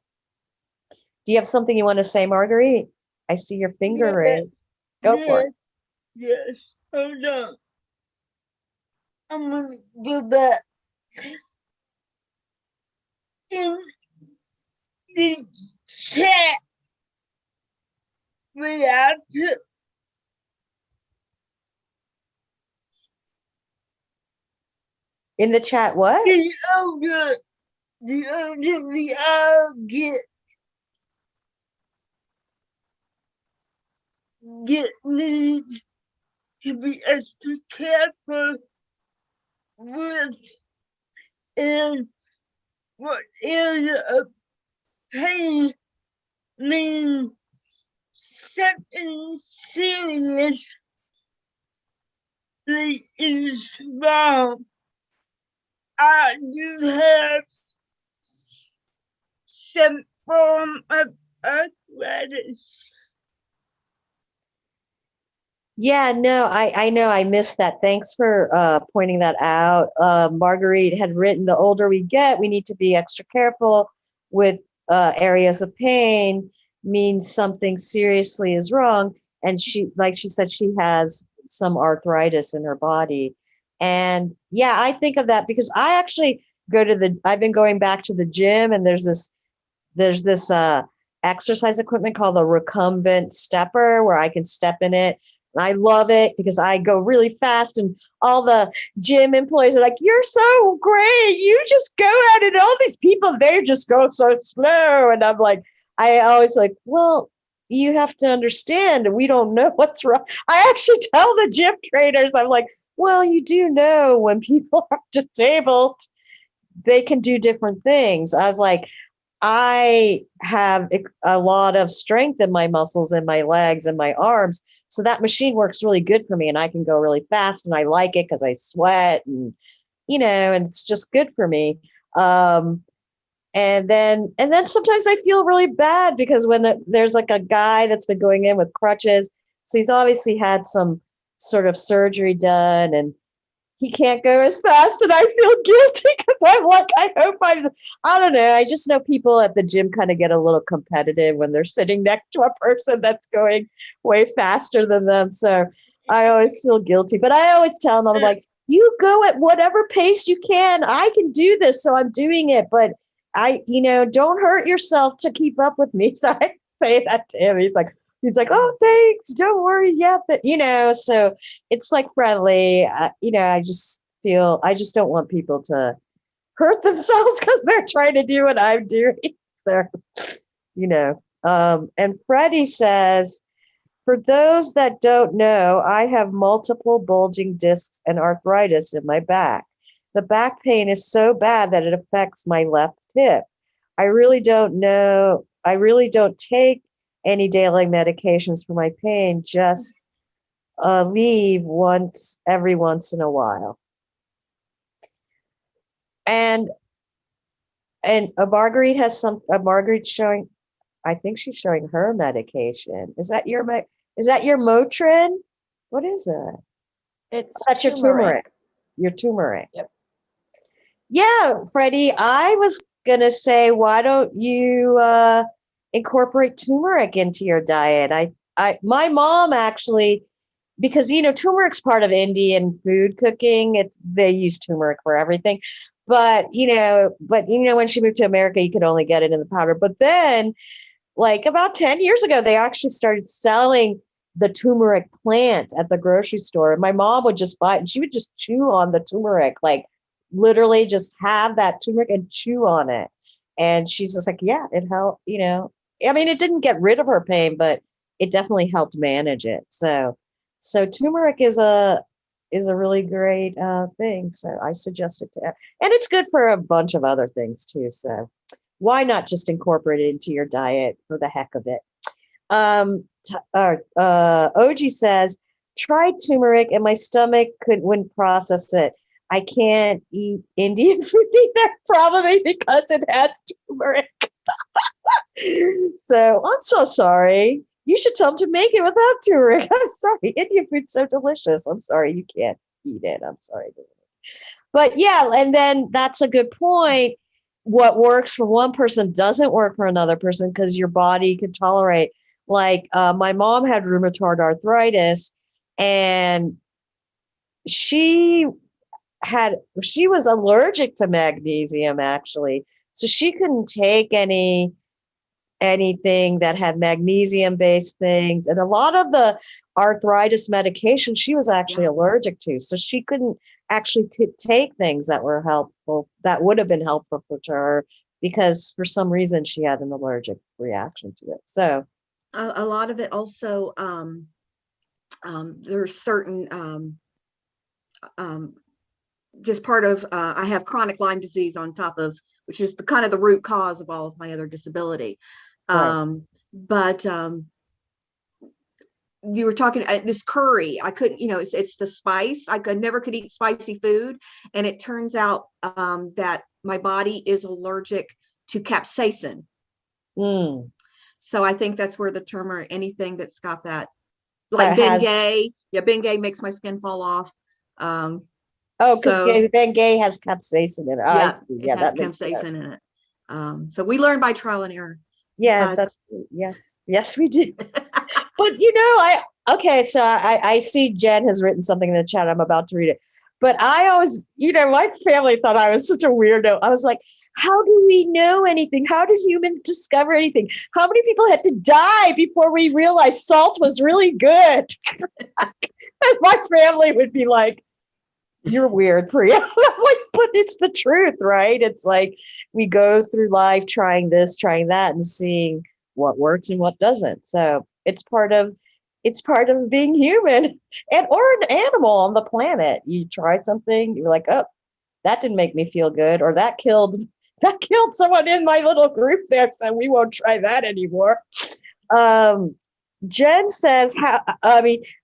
Do you have something you want to say, Marguerite? I see your finger raised. Go for it. Yes, hold on. I'm gonna go back in the chat. In the chat, what? The older we all get needs to be extra careful with, and what area of pain means something seriously is wrong. I do have some form of arthritis. Yeah, no, I know I missed that. Thanks for pointing that out. Marguerite had written, the older we get, we need to be extra careful with areas of pain, means something seriously is wrong. and she said she has some arthritis in her body. And yeah, I think of that because I actually I've been going back to the gym, and there's this exercise equipment called the recumbent stepper where I can step in it. And I love it because I go really fast, and all the gym employees are like, "You're so great. You just go out, and all these people, they just go so slow." And I'm like, I always like, well, you have to understand, we don't know what's wrong. I actually tell the gym trainers, I'm like, well, you do know when people are disabled, they can do different things. I was like, I have a lot of strength in my muscles and my legs and my arms. So that machine works really good for me, and I can go really fast, and I like it because I sweat, and, and it's just good for me. And then sometimes I feel really bad because when there's like a guy that's been going in with crutches, so he's obviously had some sort of surgery done, and he can't go as fast, and I feel guilty because I'm like, I don't know. I just know people at the gym kind of get a little competitive when they're sitting next to a person that's going way faster than them. So I always feel guilty, but I always tell them, I'm like, you go at whatever pace you can. I can do this, so I'm doing it, but don't hurt yourself to keep up with me. So I say that to him. He's like, oh, thanks. Don't worry. Yeah. So it's like friendly. I just don't want people to hurt themselves because they're trying to do what I'm doing. So, and Freddie says, for those that don't know, I have multiple bulging discs and arthritis in my back. The back pain is so bad that it affects my left hip. I really don't take any daily medications for my pain, just leave every once in a while. And Marguerite's showing, I think she's showing her medication. Is that your Motrin? What is it? That's your turmeric. Your turmeric. Yep. Yeah, Freddie, I was going to say, why don't you incorporate turmeric into your diet? My mom actually, because, turmeric's part of Indian food cooking. They use turmeric for everything. But, when she moved to America, you could only get it in the powder. But then, like about 10 years ago, they actually started selling the turmeric plant at the grocery store. And my mom would just buy it, and she would just chew on the turmeric, like literally just have that turmeric and chew on it. And she's just like, yeah, it helped, it didn't get rid of her pain, but it definitely helped manage it. So turmeric is a really great thing. So I suggest it and it's good for a bunch of other things too. So why not just incorporate it into your diet for the heck of it? Oji says, tried turmeric and my stomach wouldn't process it. I can't eat Indian food either, probably because it has turmeric. So I'm so sorry. You should tell them to make it without turmeric. I'm sorry. Indian food's so delicious. I'm sorry you can't eat it. I'm sorry. But yeah, and then that's a good point. What works for one person doesn't work for another person because your body can tolerate. Like my mom had rheumatoid arthritis, and she was allergic to magnesium, actually. So she couldn't take anything that had magnesium based things. And a lot of the arthritis medication she was actually allergic to. So she couldn't actually take things that were helpful, that would have been helpful for her, because for some reason she had an allergic reaction to it. So a lot of it also, there's certain, just part of, I have chronic Lyme disease on top of, which is the kind of the root cause of all of my other disability. Right. But you were talking this curry. I couldn't, it's the spice. I never could eat spicy food, and it turns out that my body is allergic to capsaicin. So I think that's where the turmeric, anything that's got that, like Bengay. Bengay makes my skin fall off. Because Bengay has capsaicin in it. It has capsaicin in it. So we learn by trial and error. Yeah, yes, we did. But Okay, so I see Jen has written something in the chat. I'm about to read it. But I always, my family thought I was such a weirdo. I was like, how do we know anything? How did humans discover anything? How many people had to die before we realized salt was really good? And my family would be like, you're weird, Priya. I'm like, but it's the truth, right? It's like we go through life trying this, trying that, and seeing what works and what doesn't. So it's part of being human and or an animal on the planet. You try something, you're like, oh, that didn't make me feel good, or that killed someone in my little group there, so we won't try that anymore. Jen says,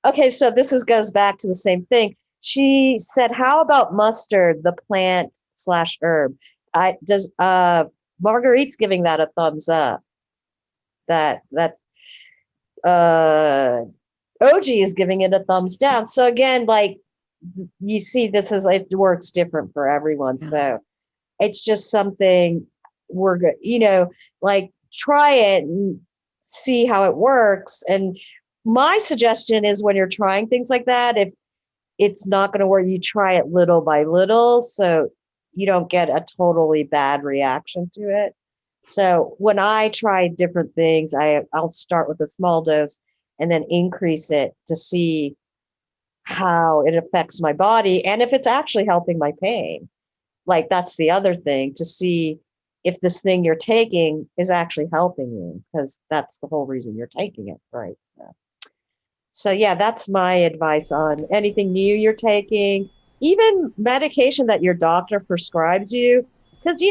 okay, so goes back to the same thing. She said, how about mustard, the plant / herb? Marguerite's giving that a thumbs up. That's Oji is giving it a thumbs down. So again, like you see, it works different for everyone. Yeah. So it's just something we're good, like try it and see how it works. And my suggestion is when you're trying things like that, if it's not going to work, you try it little by little so you don't get a totally bad reaction to it. So when I try different things, I'll start with a small dose and then increase it to see how it affects my body and if it's actually helping my pain. Like that's the other thing, to see if this thing you're taking is actually helping you, because that's the whole reason you're taking it, right? So yeah, that's my advice on anything new you're taking, even medication that your doctor prescribes you, because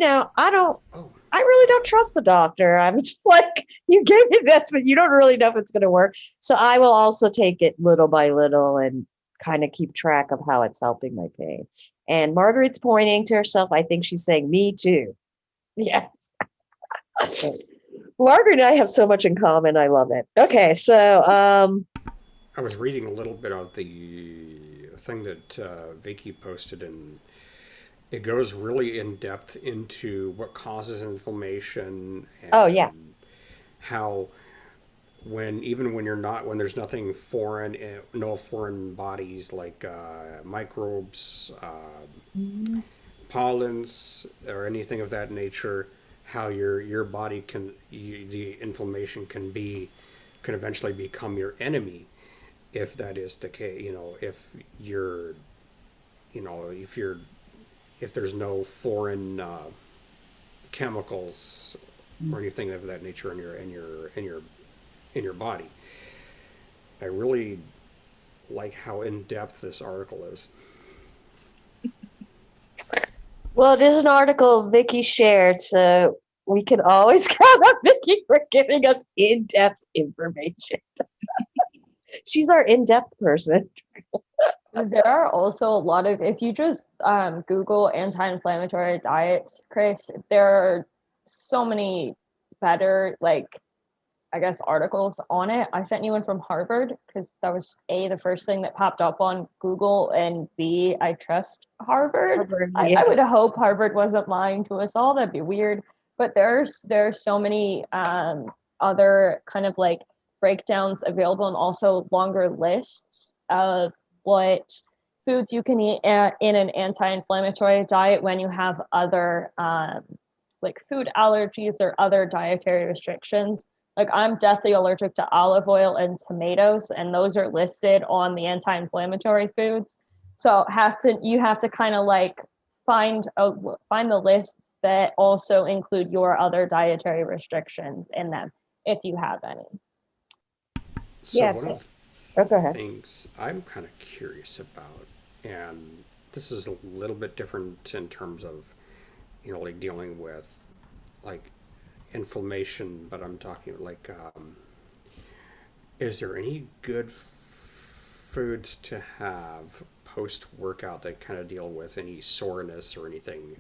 I really don't trust the doctor. I'm just like, you gave me this, but you don't really know if it's going to work. So I will also take it little by little and kind of keep track of how it's helping my pain. And Margaret's pointing to herself. I think she's saying, me too. Yes. Margaret and I have so much in common. I love it. Okay, so I was reading a little bit of the thing that Vicky posted, and it goes really in depth into what causes inflammation. And how when there's nothing foreign, no foreign bodies like microbes, pollens, or anything of that nature, how your body the inflammation can eventually become your enemy, if that is the case. If there's no foreign chemicals or anything of that nature in your body. I really like how in depth this article is. Well, it is an article Vicky shared, so we can always count on Vicky for giving us in-depth information. She's our in-depth person. There are also a lot of, if you just Google anti-inflammatory diets, Chris, there are so many better, articles on it. I sent you one from Harvard because that was A, the first thing that popped up on Google, and B, I trust Harvard. Yeah. I would hope Harvard wasn't lying to us all. That'd be weird. But there's so many other kind of breakdowns available, and also longer lists of what foods you can eat in an anti-inflammatory diet when you have other food allergies or other dietary restrictions. I'm deathly allergic to olive oil and tomatoes, and those are listed on the anti-inflammatory foods. So you have to kind of find the lists that also include your other dietary restrictions in them, if you have any. So one of the things I'm kind of curious about, and this is a little bit different in terms of, dealing with inflammation, but I'm talking is there any good foods to have post-workout that kind of deal with any soreness or anything,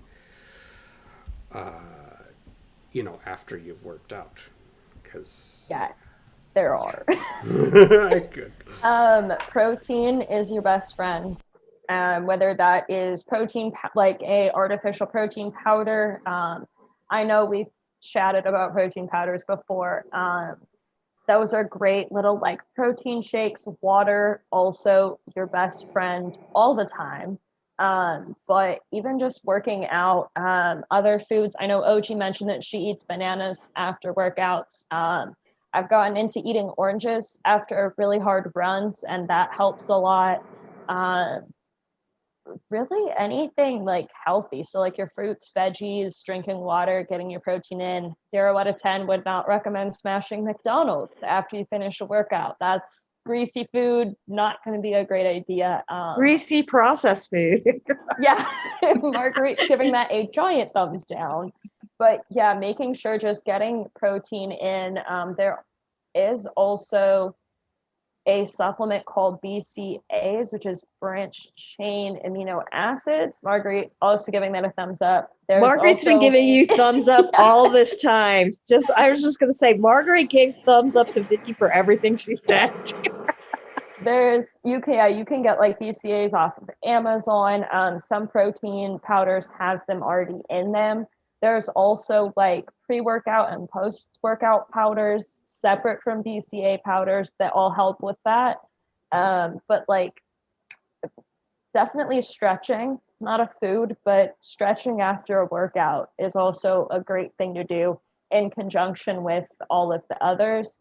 after you've worked out? Because yes, there are. Good. Protein is your best friend. Whether that is protein, a artificial protein powder. I know we've chatted about protein powders before. those are great little like protein shakes. Water, also your best friend all the time. But even just working out, other foods. I know Oji mentioned that she eats bananas after workouts. I've gotten into eating oranges after really hard runs, and that helps a lot. Um, Really anything like healthy. So like your fruits, veggies, drinking water, getting your protein in. 0 out of 10 would not recommend smashing McDonald's after you finish a workout. That's greasy food, not going to be a great idea. Greasy processed food. Yeah, Marguerite's giving that a giant thumbs down. But yeah, making sure just getting protein in. There is also a supplement called Bcaas, which is branched chain amino acids. Marguerite also giving that a thumbs up. There's Marguerite's also, been giving you thumbs up Yeah. all this time. I was just gonna say, Marguerite gave thumbs up to Vicky for everything she said. you can get like BCAAs off of Amazon. Some protein powders have them already in them. There's also like pre-workout and post-workout powders separate from BCA powders that all help with that. But like definitely stretching. It's not a food, but stretching after a workout is also a great thing to do in conjunction with all of the others.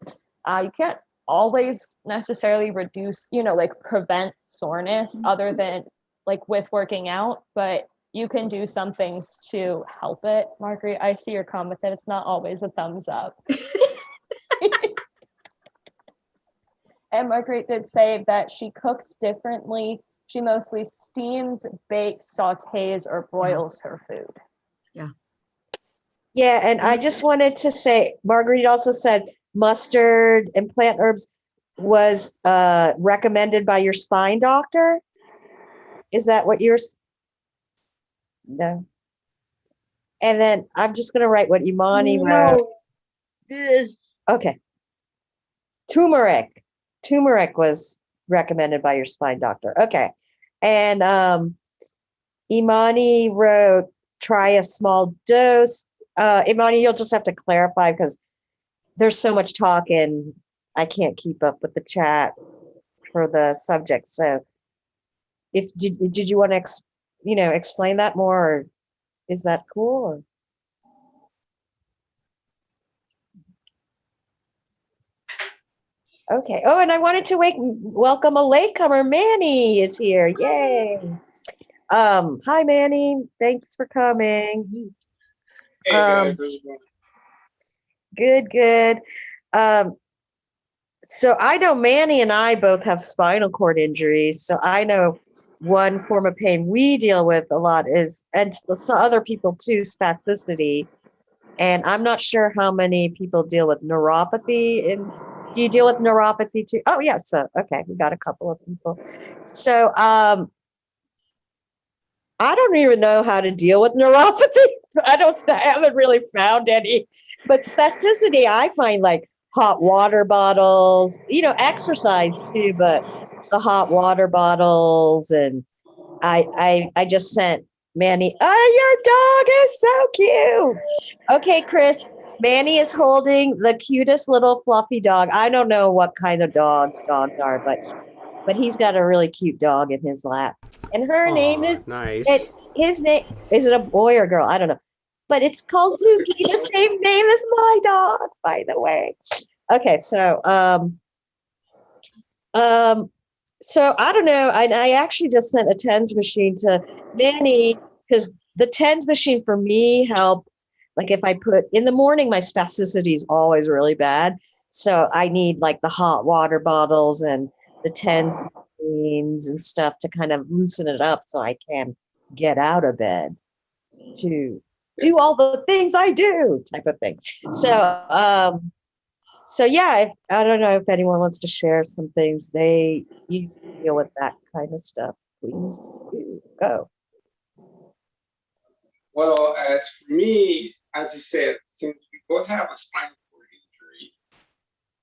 You can't always necessarily reduce, like prevent soreness other than like with working out, but you can do some things to help it. Marguerite, I see your comment that it's not always a thumbs up. And Marguerite did say that she cooks differently. She mostly steams, bakes, sautés, or broils her food. Yeah, and I just wanted to say, Marguerite also said mustard and plant herbs was recommended by your spine doctor. Is that what you're? No. And then I'm just going to write what Imani wrote. Okay. Turmeric. Turmeric was recommended by your spine doctor. Okay. And Imani wrote, try a small dose. Imani, you'll just have to clarify because there's so much talk and I can't keep up with the chat for the subject. So if did you want to explain that more, or is that cool? Or? Okay. Oh, and I wanted to welcome a latecomer. Manny is here. Yay. Hi, Manny. Thanks for coming. Hey guys, Good. So I know Manny and I both have spinal cord injuries. So I know one form of pain we deal with a lot is, and some other people too, spasticity. And I'm not sure how many people deal with neuropathy. And do you deal with neuropathy too? Oh yeah. So okay, we got a couple of people. So I don't even know how to deal with neuropathy. I haven't really found any. But spasticity, I find like hot water bottles, exercise too, but the hot water bottles. And I just sent Manny, oh, your dog is so cute. Okay, Chris, Manny is holding the cutest little fluffy dog. I don't know what kind of dogs are, but he's got a really cute dog in his lap. And her name is nice. His name, is it a boy or girl? I don't know. But it's called Suki, the same name as my dog, by the way. Okay, so so I don't know. I actually just sent a TENS machine to Manny because the TENS machine for me helps. Like if I put in the morning, my spasticity is always really bad. So I need like the hot water bottles and the TENS machines and stuff to kind of loosen it up so I can get out of bed to do all the things I do type of thing. So yeah, I don't know if anyone wants to share some things they use to deal with that kind of stuff. Please do go. well, as for me, as you said, since we both have a spinal cord injury,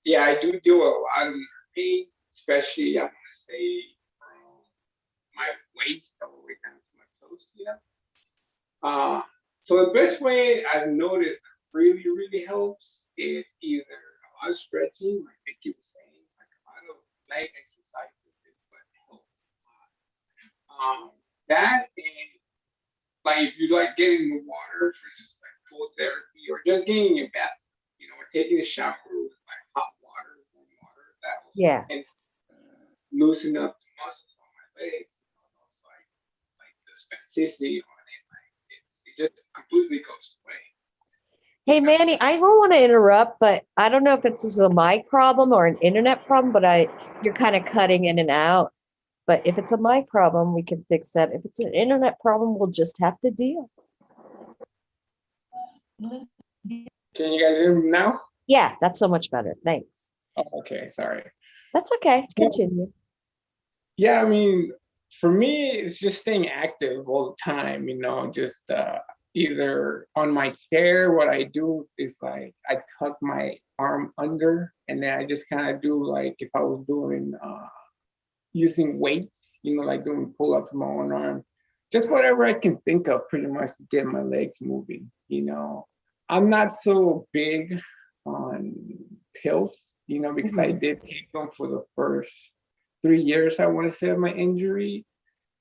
yeah, I do deal with a lot of nerve pain, especially I want to say from my waist all the way down to my toes. So the best way I've noticed that really, really helps is either lot of stretching, like Vicky was saying, like a lot of leg exercises is what helps a lot. That and like if you like getting in the water, for instance, like pool therapy, or just getting in your bath, or taking a shower with like hot water, warm water, that also Yeah. tends to loosen up the muscles on my legs, also like the spasticity on it, like it just completely goes away. Hey, Manny, I don't want to interrupt, but I don't know if it's a mic problem or an internet problem, but you're kind of cutting in and out. But if it's a mic problem, we can fix that. If it's an internet problem, we'll just have to deal. Can you guys hear me now? Yeah, that's so much better. Thanks. Oh, okay, sorry. That's okay. Continue. Yeah, I mean, for me, it's just staying active all the time, just either on my chair, what I do is like I tuck my arm under, and then I just kind of do like if I was doing using weights, like doing pull-ups with my own arm, just whatever I can think of pretty much to get my legs moving. I'm not so big on pills, because I did take them for the first 3 years, I want to say, of my injury.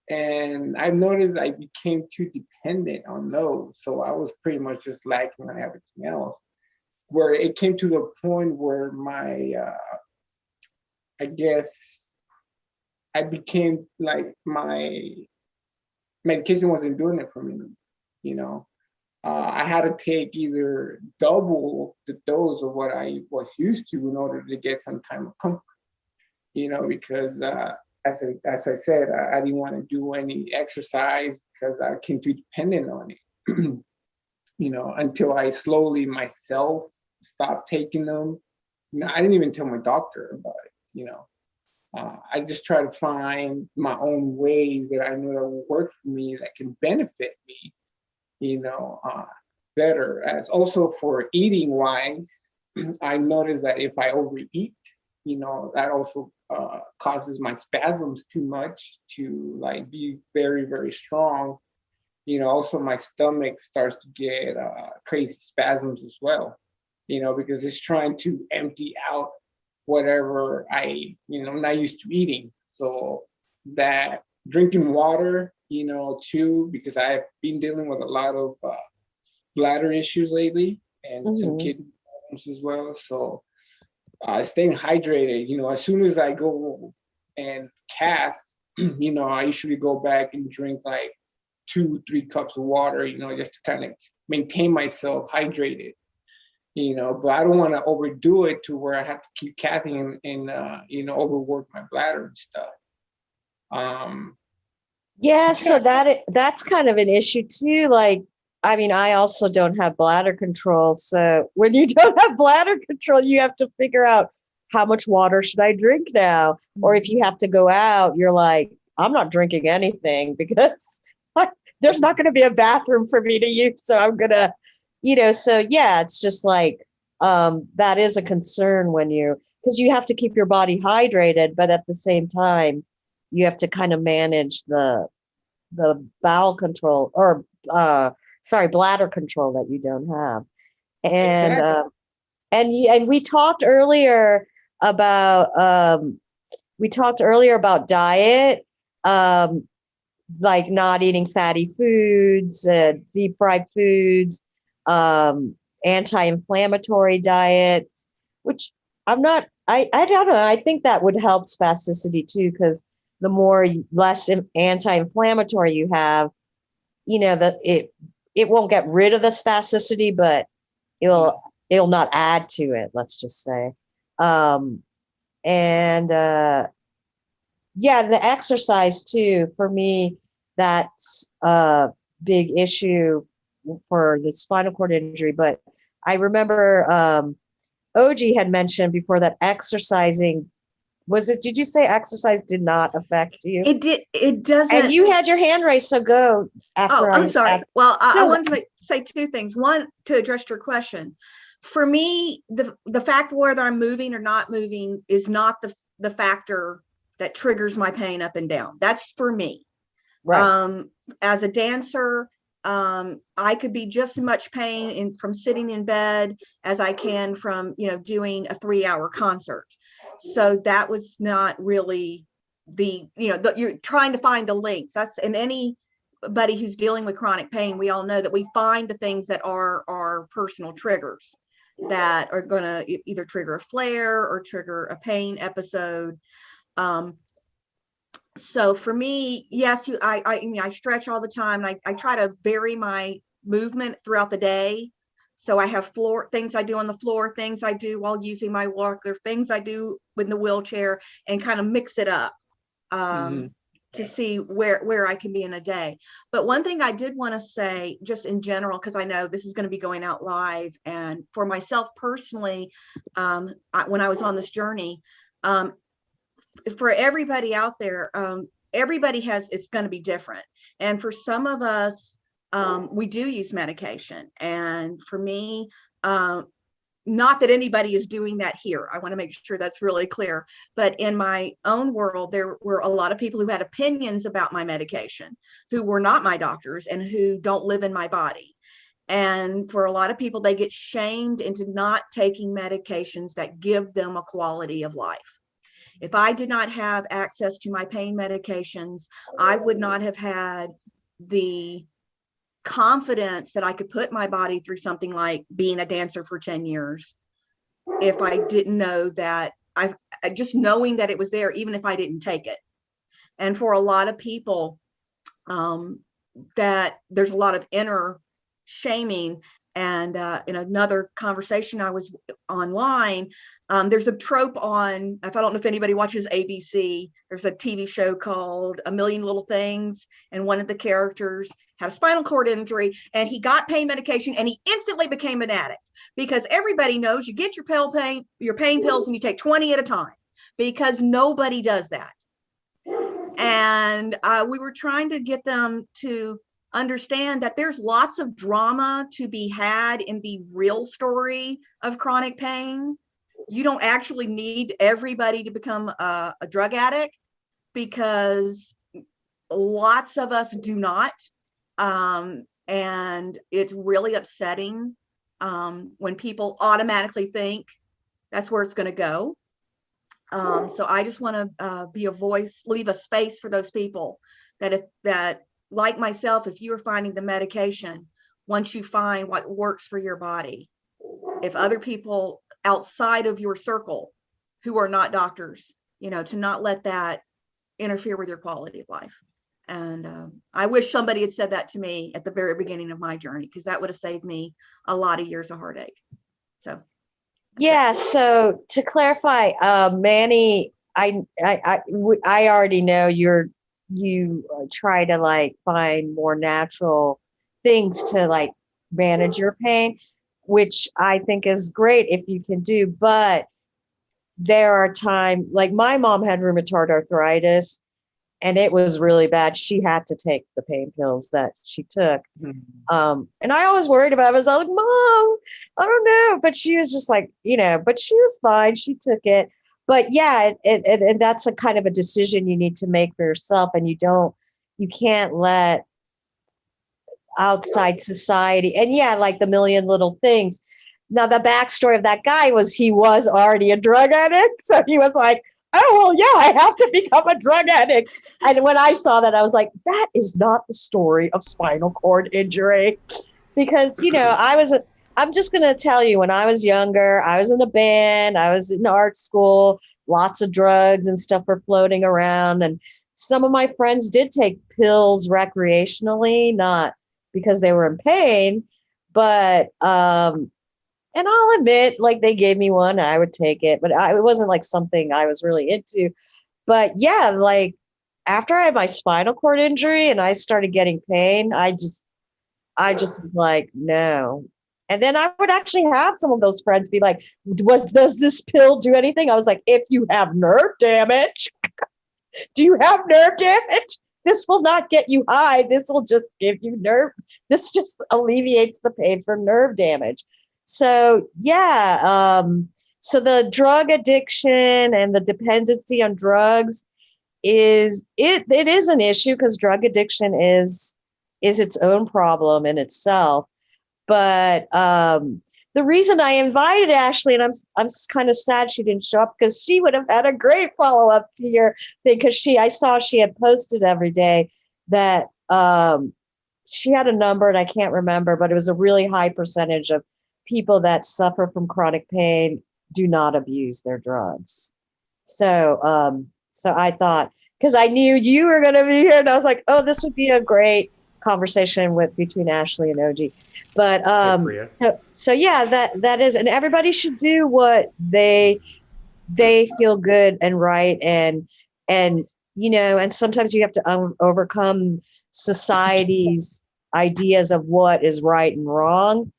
And I noticed I became too dependent on those. So I was pretty much just lacking on everything else, where it came to the point where my, I guess, I became like my medication wasn't doing it for me, I had to take either double the dose of what I was used to in order to get some kind of comfort, because as I said, I didn't want to do any exercise because I became too dependent on it, until I slowly myself stopped taking them. I didn't even tell my doctor about it, I just try to find my own ways that I know that will work for me, that can benefit me, better. As also for eating wise, I noticed that if I overeat, that also causes my spasms too much to like be very, very strong. Also my stomach starts to get crazy spasms as well, because it's trying to empty out whatever I'm not used to eating. So that drinking water, too, because I've been dealing with a lot of bladder issues lately and some kidney problems as well. So staying hydrated, as soon as I go and cast, I usually go back and drink like 2-3 cups of water, just to kind of maintain myself hydrated. But I don't want to overdo it to where I have to keep casting and overwork my bladder and stuff. Yeah, so that's kind of an issue too. Like, I mean, I also don't have bladder control. So when you don't have bladder control, you have to figure out how much water should I drink now? Or if you have to go out, you're like, I'm not drinking anything because there's not going to be a bathroom for me to use. So I'm going to, so yeah, it's just like, that is a concern because you have to keep your body hydrated, but at the same time, you have to kind of manage the bowel control or, bladder control that you don't have. And, Exactly. And we talked earlier about diet, like not eating fatty foods, deep fried foods, anti-inflammatory diets, which I don't know. I think that would help spasticity too, because the less anti-inflammatory you have, that it won't get rid of the spasticity, but it'll not add to it, let's just say. The exercise too, for me, that's a big issue for the spinal cord injury. But I remember Oji had mentioned before that exercising, did you say exercise did not affect you? It doesn't. And you had your hand raised, so go after. I'm sorry. Well, I wanted to say 2 things. One, to address your question. For me, the fact whether I'm moving or not moving is not the factor that triggers my pain up and down. That's for me. Right. As a dancer, I could be just as much pain from sitting in bed as I can from, doing a 3-hour concert. So that was not really you're trying to find the links. That's in anybody who's dealing with chronic pain. We all know that we find the things that are our personal triggers that are going to either trigger a flare or trigger a pain episode. So for me, yes, I stretch all the time. I try to vary my movement throughout the day. So I have things I do on the floor, things I do while using my walker, things I do with the wheelchair, and kind of mix it up to see where I can be in a day. But one thing I did want to say, just in general, because I know this is going to be going out live, and for myself personally, when I was on this journey, for everybody out there, it's going to be different. And for some of us, we do use medication. And for me, not that anybody is doing that here. I want to make sure that's really clear. But in my own world, there were a lot of people who had opinions about my medication, who were not my doctors and who don't live in my body. And for a lot of people, they get shamed into not taking medications that give them a quality of life. If I did not have access to my pain medications, I would not have had the confidence that I could put my body through something like being a dancer for 10 years. If I didn't know that, just knowing that it was there, even if I didn't take it. And for a lot of people, that there's a lot of inner shaming. And in another conversation I was online, there's a trope on, I don't know if anybody watches ABC, there's a TV show called A Million Little Things. And one of the characters had a spinal cord injury and he got pain medication and he instantly became an addict, because everybody knows you get your pain pills and you take 20 at a time, because nobody does that. And we were trying to get them to understand that there's lots of drama to be had in the real story of chronic pain. You don't actually need everybody to become a drug addict, because lots of us do not. And it's really upsetting when people automatically think that's where it's going to go. So I just want to be a voice, leave a space for those people that like myself, if you are finding the medication, once you find what works for your body, if other people outside of your circle who are not doctors, to not let that interfere with your quality of life. And I wish somebody had said that to me at the very beginning of my journey, because that would have saved me a lot of years of heartache. So. Yeah. So to clarify, Manny, I already know you try to find more natural things to manage your pain, which I think is great if you can do. But there are times, like my mom had rheumatoid arthritis and it was really bad. She had to take the pain pills that she took. Mm-hmm. And I always worried about it. I was like, Mom, I don't know. But she was just but she was fine. She took it. But yeah, and that's a kind of a decision you need to make for yourself. And you can't let outside society. And yeah, like the million little things. Now, the backstory of that guy was he was already a drug addict. So he was like, oh, well, yeah, I have to become a drug addict. And when I saw that, I was like, that is not the story of spinal cord injury. Because, I'm just going to tell you, when I was younger, I was in a band, I was in art school, lots of drugs and stuff were floating around. And some of my friends did take pills recreationally, not because they were in pain, but, and I'll admit, they gave me one, I would take it, but it wasn't something I was really into. But yeah, after I had my spinal cord injury and I started getting pain, I just was like, no. And then I would actually have some of those friends be like, does this pill do anything? I was like, if you have nerve damage, do you have nerve damage? This will not get you high. This will just give you nerve. This just alleviates the pain from nerve damage. So yeah, so the drug addiction and the dependency on drugs it is an issue, because drug addiction is is its own problem in itself. But the reason I invited Ashley, and I'm kind of sad she didn't show up, because she would have had a great follow up to your thing, because I saw she had posted every day that she had a number, and I can't remember, but it was a really high percentage of people that suffer from chronic pain do not abuse their drugs. So I thought, because I knew you were going to be here, and I was like, oh, this would be a great conversation between Ashley and Oji. But so yeah, that is, and everybody should do what they feel good and right, and and sometimes you have to overcome society's ideas of what is right and wrong,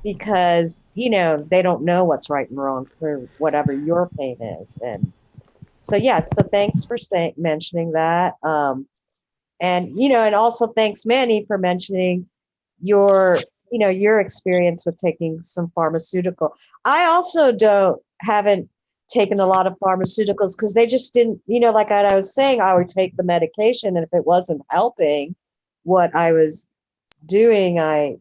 because they don't know what's right and wrong for whatever your pain is. And so yeah, so thanks for mentioning that. And also thanks, Manny, for mentioning your experience with taking some pharmaceutical. I also haven't taken a lot of pharmaceuticals, because they just didn't, like I was saying, I would take the medication, and if it wasn't helping what I was doing, I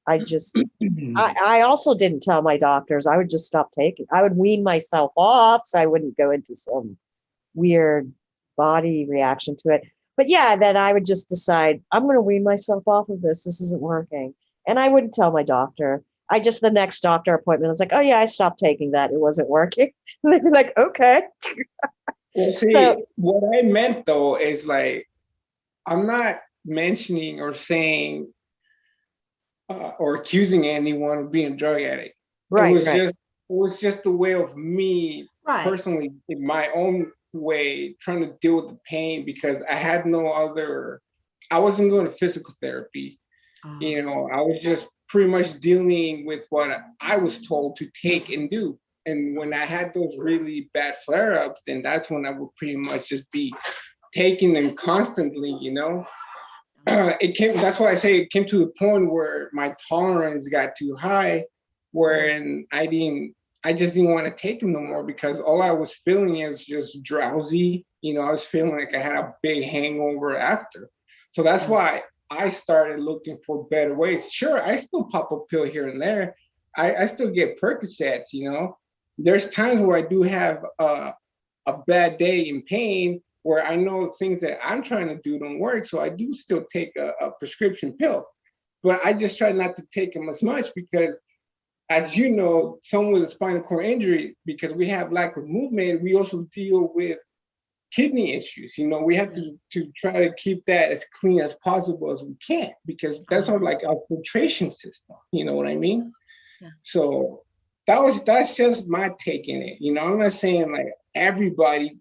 also didn't tell my doctors. I would just stop taking. I would wean myself off so I wouldn't go into some weird body reaction to it. But yeah, then I would just decide, I'm going to wean myself off of this. This isn't working. And I wouldn't tell my doctor. The next doctor appointment, I was like, oh yeah, I stopped taking that. It wasn't working. And they'd be like, okay. Well, see, what I meant though is, like, I'm not mentioning or saying or accusing anyone of being a drug addict. Right. It was just a way of me personally, in my own way, trying to deal with the pain, because I had no other. I wasn't going to physical therapy. I was just pretty much dealing with what I was told to take and do. And when I had those really bad flare-ups, then that's when I would pretty much just be taking them constantly. That's why I say it came to the point where my tolerance got too high, wherein I just didn't want to take them no more, because all I was feeling is just drowsy. I was feeling like I had a big hangover after. So that's why I started looking for better ways. Sure, I still pop a pill here and there. I still get Percocets, There's times where I do have a bad day in pain, where I know things that I'm trying to do don't work. So I do still take a prescription pill. But I just try not to take them as much, because, as you know, someone with a spinal cord injury, because we have lack of movement, we also deal with kidney issues. We have to try to keep that as clean as possible as we can, because that's our filtration system. You know what I mean? Yeah. So that's just my take in it. I'm not saying like everybody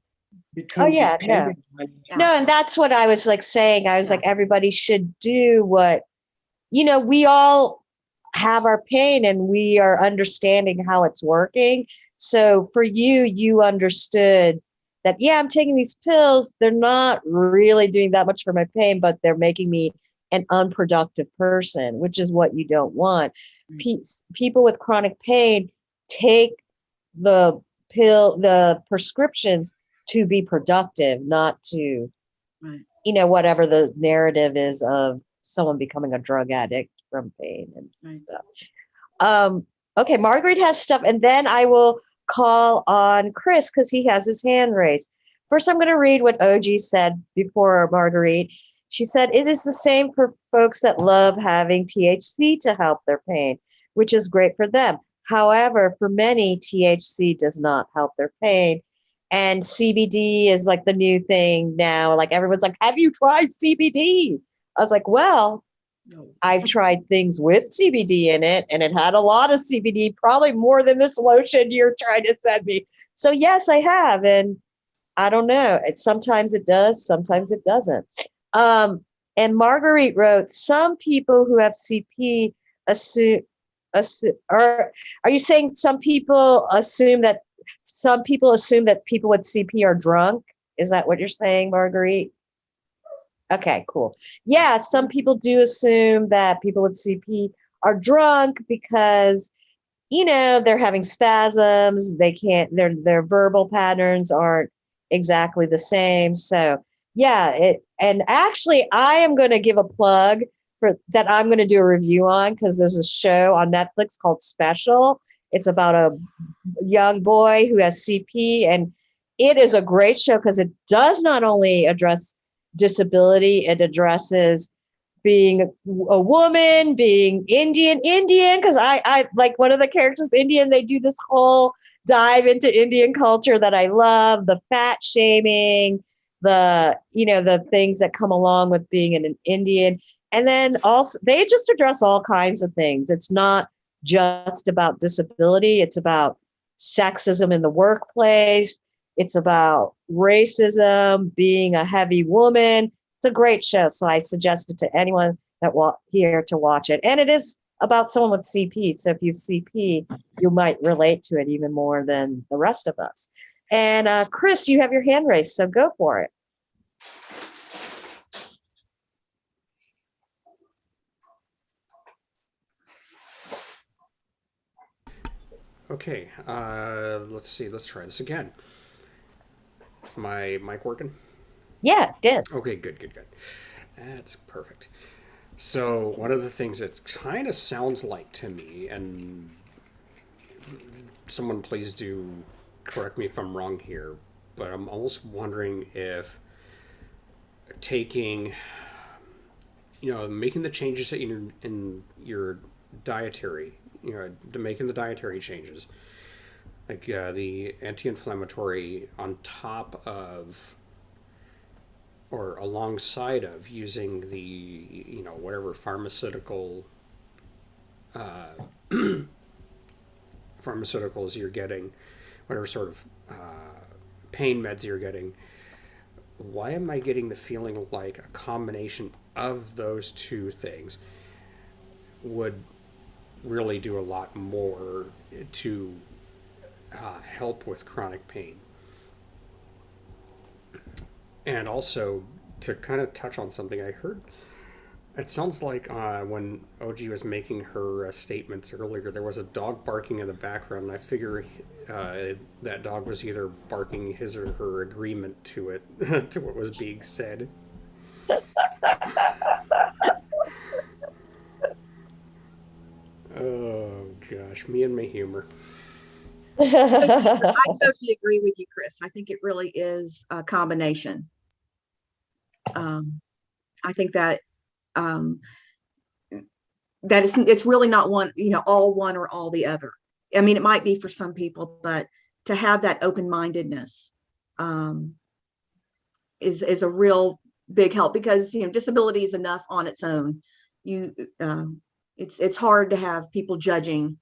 becomes dependent. No, and that's what I was saying. I was like, everybody should do what, we all have our pain, and we are understanding how it's working. So for you understood that, I'm taking these pills. They're not really doing that much for my pain, but they're making me an unproductive person, which is what you don't want. People with chronic pain take the prescriptions to be productive, not to, whatever the narrative is of someone becoming a drug addict from pain and stuff. Okay, Marguerite has stuff, and then I will call on Chris, because he has his hand raised. First, I'm going to read what Oji said before Marguerite. She said, it is the same for folks that love having THC to help their pain, which is great for them. However, for many, THC does not help their pain. And CBD is like the new thing now. Like, everyone's like, have you tried CBD? I was like, well, I've tried things with CBD in it, and it had a lot of CBD, probably more than this lotion you're trying to send me. So yes, I have. And I don't know. Sometimes it does, sometimes it doesn't. And Marguerite wrote, some people who have CP assume, are you saying some people assume that people with CP are drunk? Is that what you're saying, Marguerite? Okay, cool. Yeah, some people do assume that people with CP are drunk because, they're having spasms. They can't, their verbal patterns aren't exactly the same. So yeah, And actually, I am going to give a plug for that I'm going to do a review on, because there's a show on Netflix called Special. It's about a young boy who has CP, and it is a great show because it does not only address disability, it addresses being a woman, being Indian, because I like one of the characters, Indian. They do this whole dive into Indian culture that I love, the fat shaming, the things that come along with being an Indian. And then also they just address all kinds of things. It's not just about disability. It's about sexism in the workplace. It's about racism, being a heavy woman. It's a great show. So I suggest it to anyone that here to watch it. And it is about someone with CP. So if you have CP, you might relate to it even more than the rest of us. And Chris, you have your hand raised, so go for it. Okay, let's see. Let's try this again. My mic working? Yeah, it did. Okay, good. That's perfect. So one of the things it kind of sounds like to me, and someone please do correct me if I'm wrong here, but I'm almost wondering if taking, making the changes that in your dietary, making the dietary changes, like the anti-inflammatory on top of or alongside of using the, whatever pharmaceuticals you're getting, whatever sort of pain meds you're getting. Why am I getting the feeling like a combination of those two things would really do a lot more to help with chronic pain? And also, to kind of touch on something I heard, it sounds like when Oji was making her statements earlier, there was a dog barking in the background, and I figure that dog was either barking his or her agreement to it, to what was being said. Oh, gosh, me and my humor. I totally agree with you, Chris. I think it really is a combination. I think that it's really not one, all one or all the other. I mean, it might be for some people, but to have that open-mindedness is a real big help, because disability is enough on its own. It's hard to have people judging.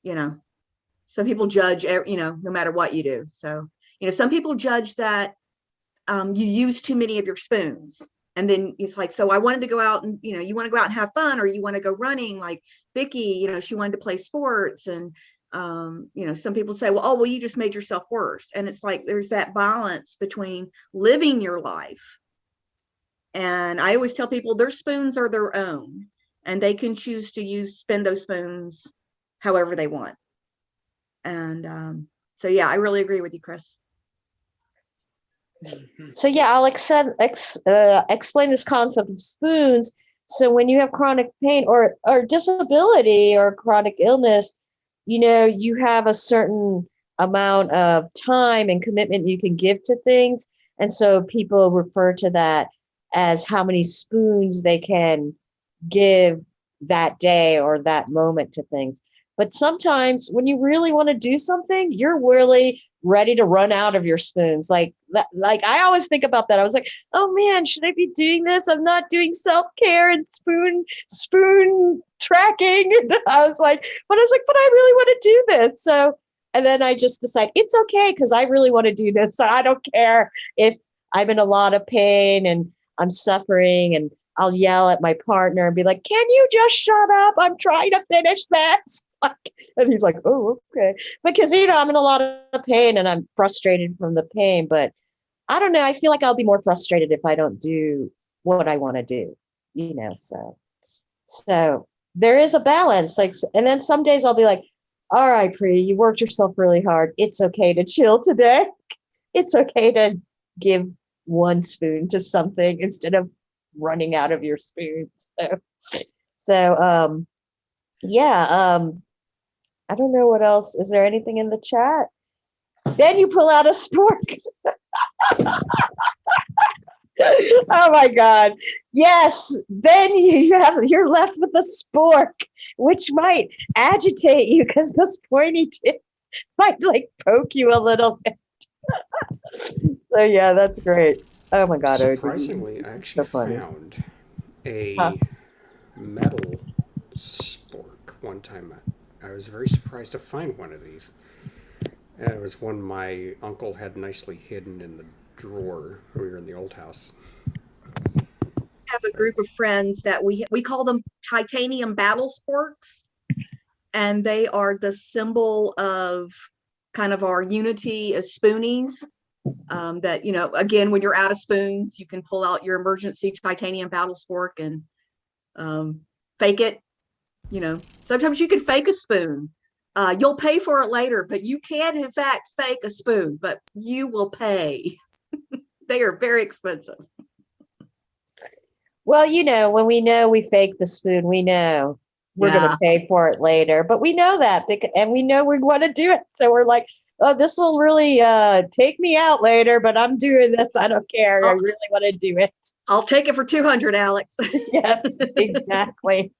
Some people judge, no matter what you do. So some people judge that you use too many of your spoons. And then it's like, so I wanted to go out and, you want to go out and have fun, or you want to go running, like Vicky, she wanted to play sports. And, some people say, well, you just made yourself worse. And it's like, there's that balance between living your life. And I always tell people their spoons are their own, and they can choose to spend those spoons however they want. And so, yeah, I really agree with you, Chris. So yeah, I'll explain this concept of spoons. So when you have chronic pain or disability or chronic illness, you have a certain amount of time and commitment you can give to things. And so people refer to that as how many spoons they can give that day or that moment to things. But sometimes when you really want to do something, you're really ready to run out of your spoons. Like I always think about that. I was like, oh man, should I be doing this? I'm not doing self-care and spoon tracking. And but I was like, but I really want to do this. So, and then I just decide it's okay, because I really want to do this. So I don't care if I'm in a lot of pain and I'm suffering, and I'll yell at my partner and be like, can you just shut up? I'm trying to finish this. And he's like, oh, okay. Because, I'm in a lot of pain and I'm frustrated from the pain. But I don't know. I feel like I'll be more frustrated if I don't do what I want to do, So there is a balance. And then some days I'll be like, all right, Pri, you worked yourself really hard. It's okay to chill today. It's okay to give one spoon to something instead of running out of your spoons. So yeah, I don't know what else. Is there anything in the chat? Then you pull out a spork. Oh my God. Yes. Then you're left with a spork, which might agitate you because those pointy tips might like poke you a little bit. So yeah, that's great. Oh my God. Surprisingly, I actually So funny. found a Huh. metal spork one time. I was very surprised to find one of these. It was one my uncle had nicely hidden in the drawer when we were in the old house. Have a group of friends that we call them titanium battle sporks, and they are the symbol of kind of our unity as spoonies. That, you know, again, when you're out of spoons, you can pull out your emergency titanium battle spork and fake it. You know, sometimes you can fake a spoon. You'll pay for it later, but you can in fact fake a spoon, but you will pay. They are very expensive. Well, you know, when we know we fake the spoon, we know we're going to pay for it later, but we know that and we know we want to do it. So we're like, oh, this will really take me out later, but I'm doing this. I don't care. I really want to do it. I'll take it for 200, Alex. Yes, exactly.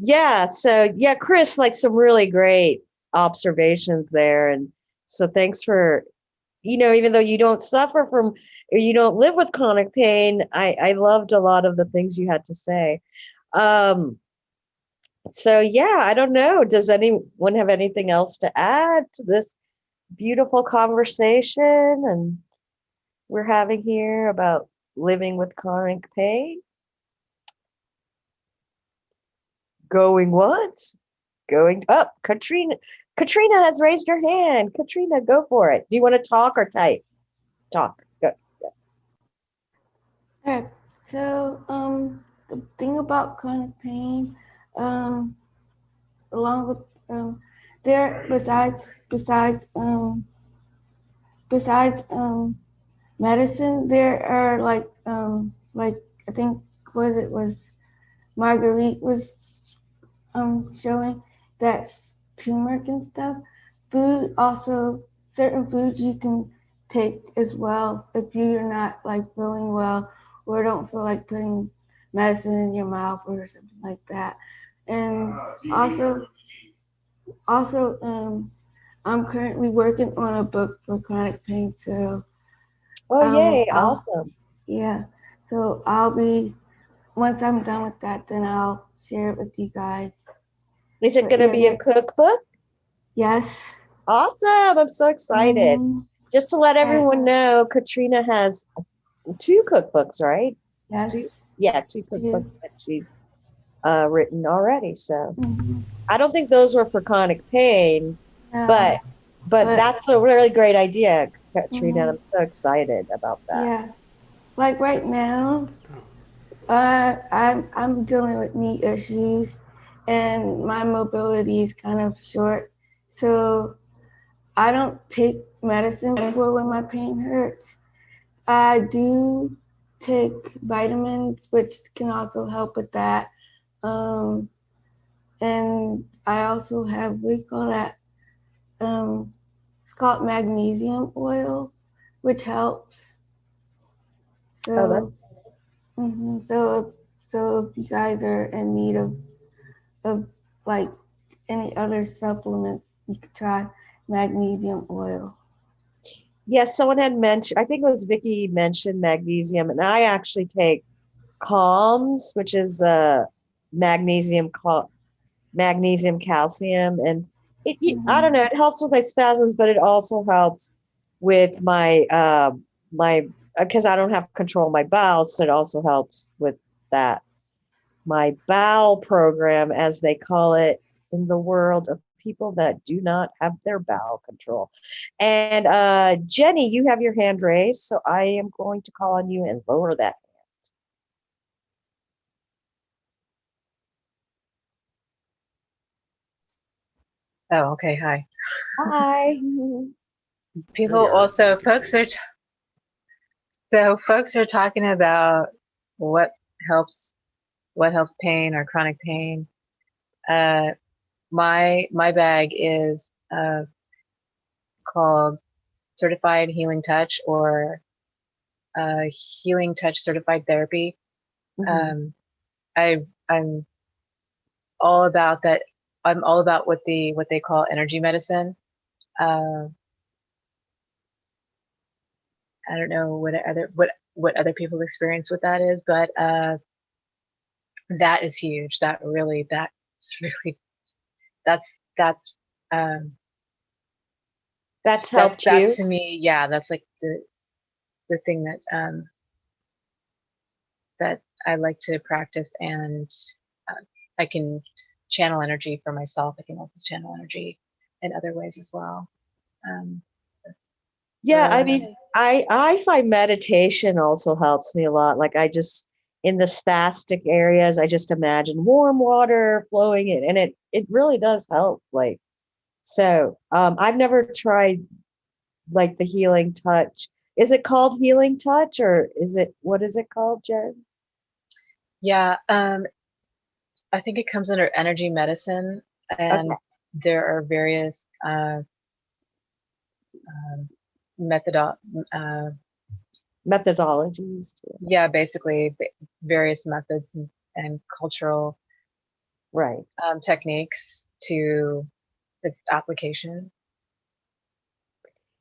Yeah. So yeah, Chris, like some really great observations there. And so thanks for, you know, even though you don't suffer from, or you don't live with chronic pain, I loved a lot of the things you had to say. So yeah, I don't know. Does anyone have anything else to add to this beautiful conversation and we're having here about living with chronic pain? Going once, going up. Katrina has raised her hand. Katrina, go for it. Do you want to talk or type? Talk. Go. Okay, so the thing about chronic pain, along with there besides medicine, there are like I think was Marguerite was showing that turmeric and stuff. Food also, certain foods you can take as well if you're not like feeling well or don't feel like putting medicine in your mouth or something like that. And also I'm currently working on a book for chronic pain, so yay, awesome. Yeah, so I'll be, once I'm done with that, then I'll share it with you guys. Is it going to be a cookbook? Yes. Awesome. I'm so excited. Just to let everyone know, Katrina has 2 cookbooks, right? Yes. 2 cookbooks that she's written already. So I don't think those were for chronic pain, but that's a really great idea, Katrina. I'm so excited about that. Yeah. Like right now, I'm dealing with knee issues and my mobility is kind of short. So I don't take medicine for when my pain hurts. I do take vitamins, which can also help with that. And I also have, we call that, it's called magnesium oil, which helps. So, so if you guys are in need of like any other supplements, you could try magnesium oil. Yes, someone had mentioned, I think it was Vicky mentioned magnesium, and I actually take Calms, which is magnesium, calcium, and I don't know, it helps with my spasms, but it also helps with my because I don't have control of my bowels, so it also helps with that. My bowel program, as they call it in the world of people that do not have their bowel control. And Jenny, you have your hand raised, so I am going to call on you and lower that hand. Oh, okay. Hi. Hi. Folks are So folks are talking about what helps pain or chronic pain. My bag is called Certified Healing Touch, or Healing Touch Certified Therapy. Mhm. I'm all about that. I'm all about what they call energy medicine. Uh, I don't know what other people's experience with that is, but that is huge. That's really that's that's um, That's helped that you. to me, yeah, that's like the thing that I like to practice, and I can channel energy for myself. I can also channel energy in other ways as well. Um, Yeah, I so mean, I find meditation also helps me a lot. Like I just in the spastic areas, I just imagine warm water flowing in, and it really does help. Like so, I've never tried like the healing touch. Is it called healing touch, or is it what is it called, Jen? yeah, I think it comes under energy medicine, Okay, and there are various um, methodo methodologies. yeah, basically various methods and cultural Right. techniques to its application,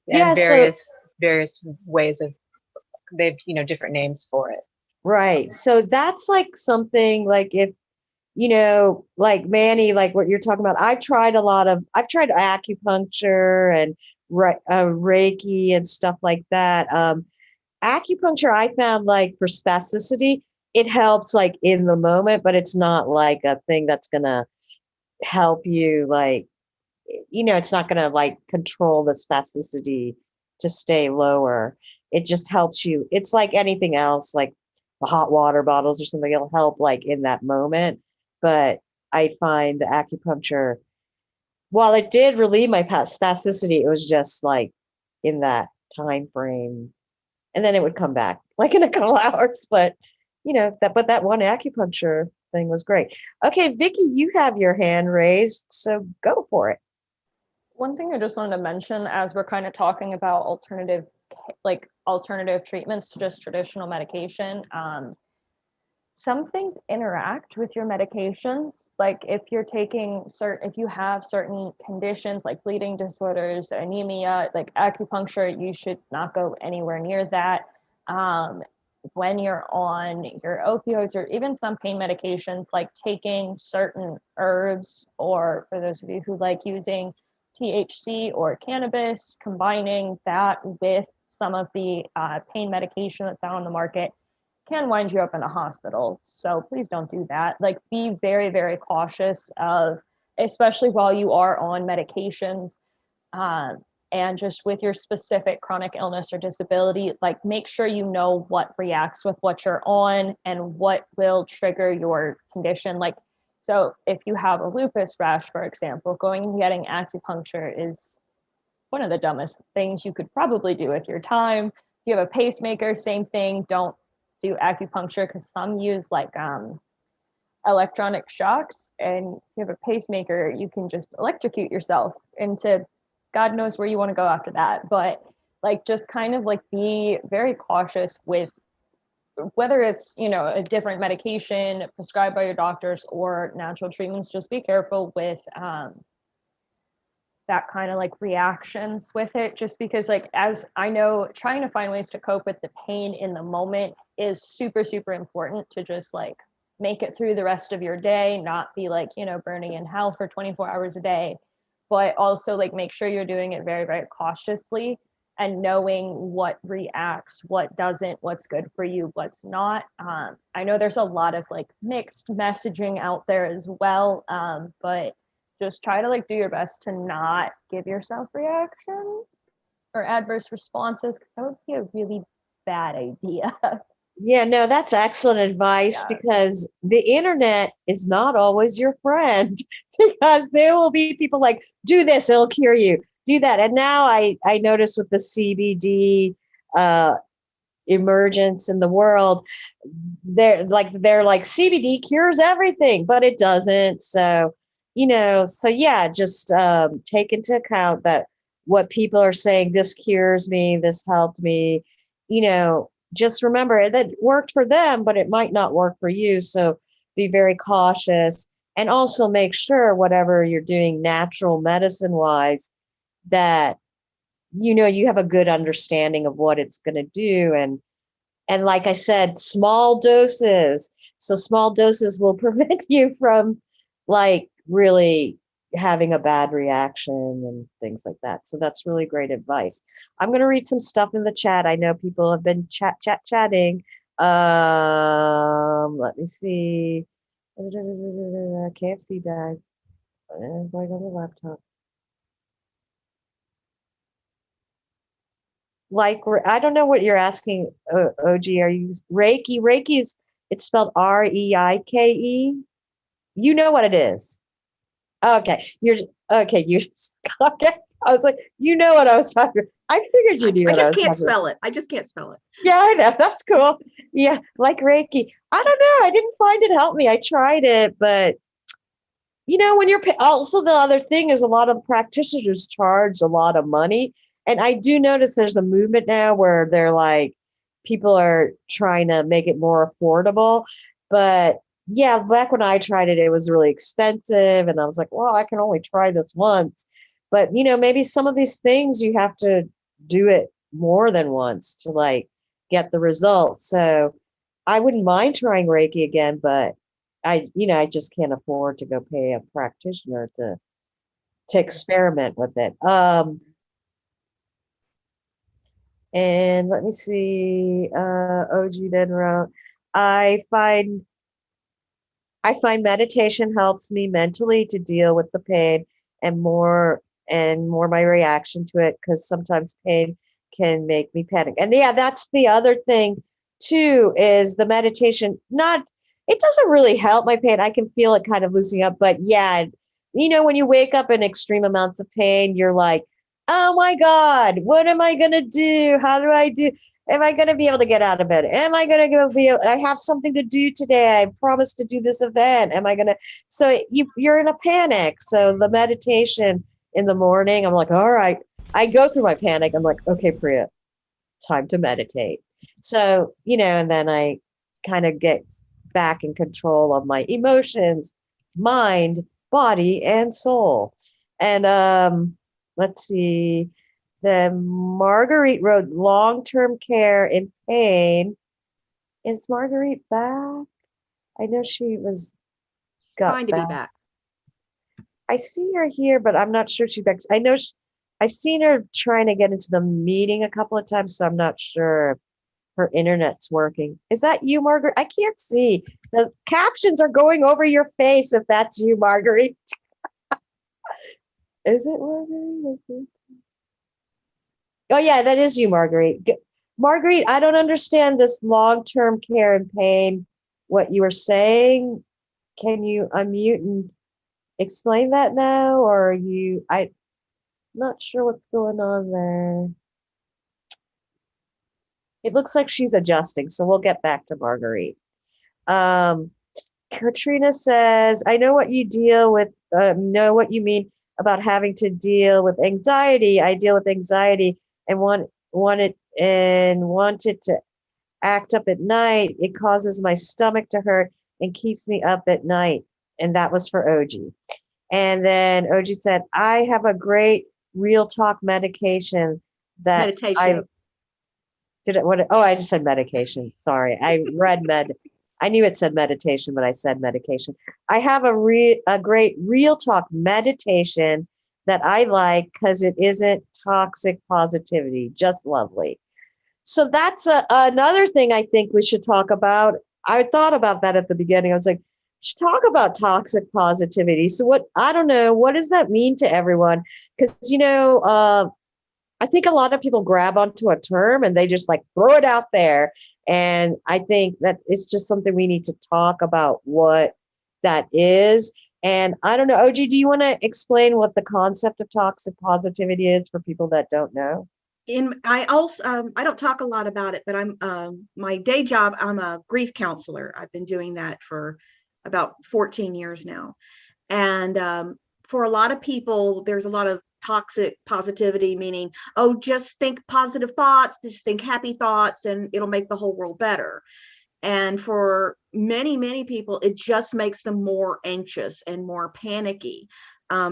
and Yeah. So various ways of they've different names for it. right. So that's like something like if like Manny, like what you're talking about. I've tried acupuncture and Reiki and stuff like that. Acupuncture, I found like for spasticity, it helps like in the moment, but it's not like a thing that's going to help you like, it's not going to like control the spasticity to stay lower. It just helps you. It's like anything else, like the hot water bottles or something. It'll help like in that moment. But I find the acupuncture, while it did relieve my spasticity, it was just like in that time frame, and then it would come back like in a couple hours. But that one acupuncture thing was great. Okay, Vicky, you have your hand raised, so go for it. One thing I just wanted to mention as we're kind of talking about alternative treatments to just traditional medication, some things interact with your medications. Like if if you have certain conditions like bleeding disorders, anemia, like acupuncture, you should not go anywhere near that. Um, when you're on your opioids or even some pain medications, like taking certain herbs, or for those of you who like using THC or cannabis, combining that with some of the pain medication that's out on the market can wind you up in a hospital. So please don't do that. Like be very, very cautious of, especially while you are on medications, um, and just with your specific chronic illness or disability, like make sure you know what reacts with what you're on and what will trigger your condition. Like, so if you have a lupus rash, for example, going and getting acupuncture is one of the dumbest things you could probably do with your time. If you have a pacemaker, same thing. Don't do acupuncture because some use like electronic shocks, and if you have a pacemaker, you can just electrocute yourself into God knows where you want to go after that. But like just kind of like be very cautious with whether it's a different medication prescribed by your doctors or natural treatments. Just be careful with that kind of like reactions with it, just because like as I know, trying to find ways to cope with the pain in the moment is super super important to just like make it through the rest of your day, not be like burning in hell for 24 hours a day, but also like make sure you're doing it very very cautiously and knowing what reacts, what doesn't, what's good for you, what's not. I know there's a lot of like mixed messaging out there as well, but just try to like do your best to not give yourself reactions or adverse responses, because that would be a really bad idea. Yeah, no, that's excellent advice Yeah. because the internet is not always your friend because there will be people like, do this, it'll cure you, do that. And now I notice with the CBD, emergence in the world, they're like CBD cures everything, but it doesn't. So, yeah, just take into account that what people are saying, this cures me, this helped me, just remember that worked for them, but it might not work for you. So be very cautious, and also make sure whatever you're doing natural medicine wise, that you have a good understanding of what it's going to do. And like I said, small doses. So small doses will prevent you from like really having a bad reaction and things like that. So that's really great advice. I'm going to read some stuff in the chat. I know people have been chatting. Let me see. KFC bag. Going on the laptop. Like, I don't know what you're asking, OG. Are you Reiki? Reiki's, it's spelled REIKE. You know what it is. Okay. Okay. Okay. I was like, you know what I was talking about. I figured you knew I what I just was can't talking about. spell it. I just can't spell it. Yeah, I know. That's cool. Yeah, like Reiki. I don't know. I didn't find it helped me. I tried it, but when you're also, the other thing is a lot of practitioners charge a lot of money. And I do notice there's a movement now where they're like, people are trying to make it more affordable. But yeah, back when I tried it, it was really expensive. And I was like, well, I can only try this once. But, maybe some of these things you have to do it more than once to like get the results. So I wouldn't mind trying Reiki again, but I just can't afford to go pay a practitioner to experiment with it. And let me see. Oji then wrote, I find meditation helps me mentally to deal with the pain and more my reaction to it, because sometimes pain can make me panic. And yeah, that's the other thing too, is the meditation. It doesn't really help my pain. I can feel it kind of loosening up, but yeah, when you wake up in extreme amounts of pain, you're like, oh my God, what am I going to do? How do I do? Am I going to be able to get out of bed? Am I going to I have something to do today. I promised to do this event. Am I going to? So you're in a panic. So the meditation in the morning, I'm like, all right, I go through my panic. I'm like, okay, Priya, time to meditate. So, and then I kind of get back in control of my emotions, mind, body, and soul. And let's see. Then Marguerite wrote long-term care in pain. Is Marguerite back? I know she was Fine to be back. I see her here, but I'm not sure she's back. I know I've seen her trying to get into the meeting a couple of times, so I'm not sure if her internet's working. Is that you, Margaret? I can't see. The captions are going over your face if that's you, Marguerite. Is it Marguerite? Oh, yeah, that is you, Marguerite. Marguerite, I don't understand this long-term care and pain, what you were saying. Can you unmute and explain that now? Or I'm not sure what's going on there. It looks like she's adjusting, so we'll get back to Marguerite. Katrina says, I know what you know what you mean about having to deal with anxiety. I deal with anxiety and want it to act up at night. It causes my stomach to hurt and keeps me up at night. And that was for Oji. And then Oji said, I have a great real talk medication that meditation. I just said medication. Sorry. I read I knew it said meditation, but I said medication. I have a great real talk meditation that I like because it isn't toxic positivity, just lovely. So that's another thing I think we should talk about. I thought about that at the beginning. I was like, we should talk about toxic positivity. So I don't know, what does that mean to everyone? Because, I think a lot of people grab onto a term and they just like throw it out there. And I think that it's just something we need to talk about what that is. And I don't know, Oji, do you want to explain what the concept of toxic positivity is for people that don't know? I also I don't talk a lot about it, but I'm my day job, I'm a grief counselor. I've been doing that for about 14 years now. And for a lot of people, there's a lot of toxic positivity, meaning, oh, just think positive thoughts, just think happy thoughts, and it'll make the whole world better. And for many, many people, it just makes them more anxious and more panicky,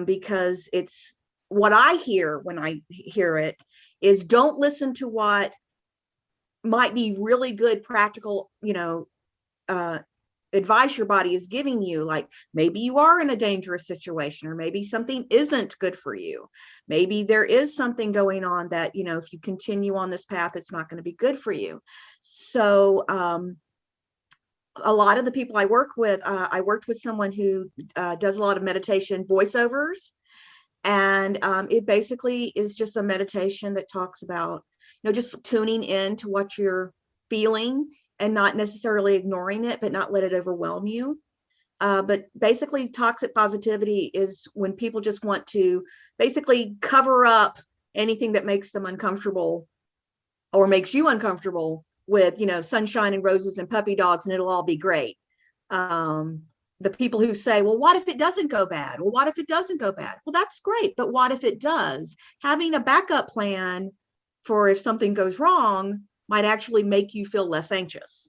because it's what I hear when I hear it is, don't listen to what might be really good, practical, advice your body is giving you. Like, maybe you are in a dangerous situation, or maybe something isn't good for you. Maybe there is something going on that, if you continue on this path, it's not going to be good for you. So, a lot of the people I work with, I worked with someone who does a lot of meditation voiceovers. And it basically is just a meditation that talks about, just tuning in to what you're feeling and not necessarily ignoring it, but not let it overwhelm you. But basically, toxic positivity is when people just want to basically cover up anything that makes them uncomfortable or makes you uncomfortable with, sunshine and roses and puppy dogs, and it'll all be great. The people who say, well, what if it doesn't go bad? Well, what if it doesn't go bad? Well, that's great. But what if it does? Having a backup plan for if something goes wrong might actually make you feel less anxious.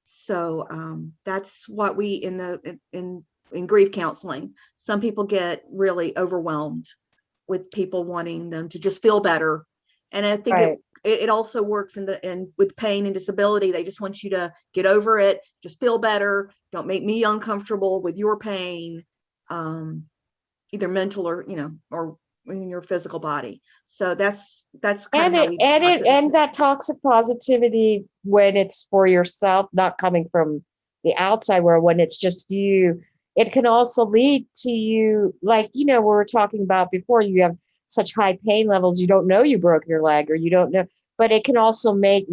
So that's what we in grief counseling, some people get really overwhelmed with people wanting them to just feel better. And I think Right. it also works in with pain and disability. They just want you to get over it, just feel better. Don't make me uncomfortable with your pain, either mental or, or in your physical body. So that's kind of how we And that toxic positivity, when it's for yourself, not coming from the outside, where when it's just you, it can also lead to you, like, we were talking about before, you have such high pain levels, you don't know you broke your leg, or you don't know, but it can also lead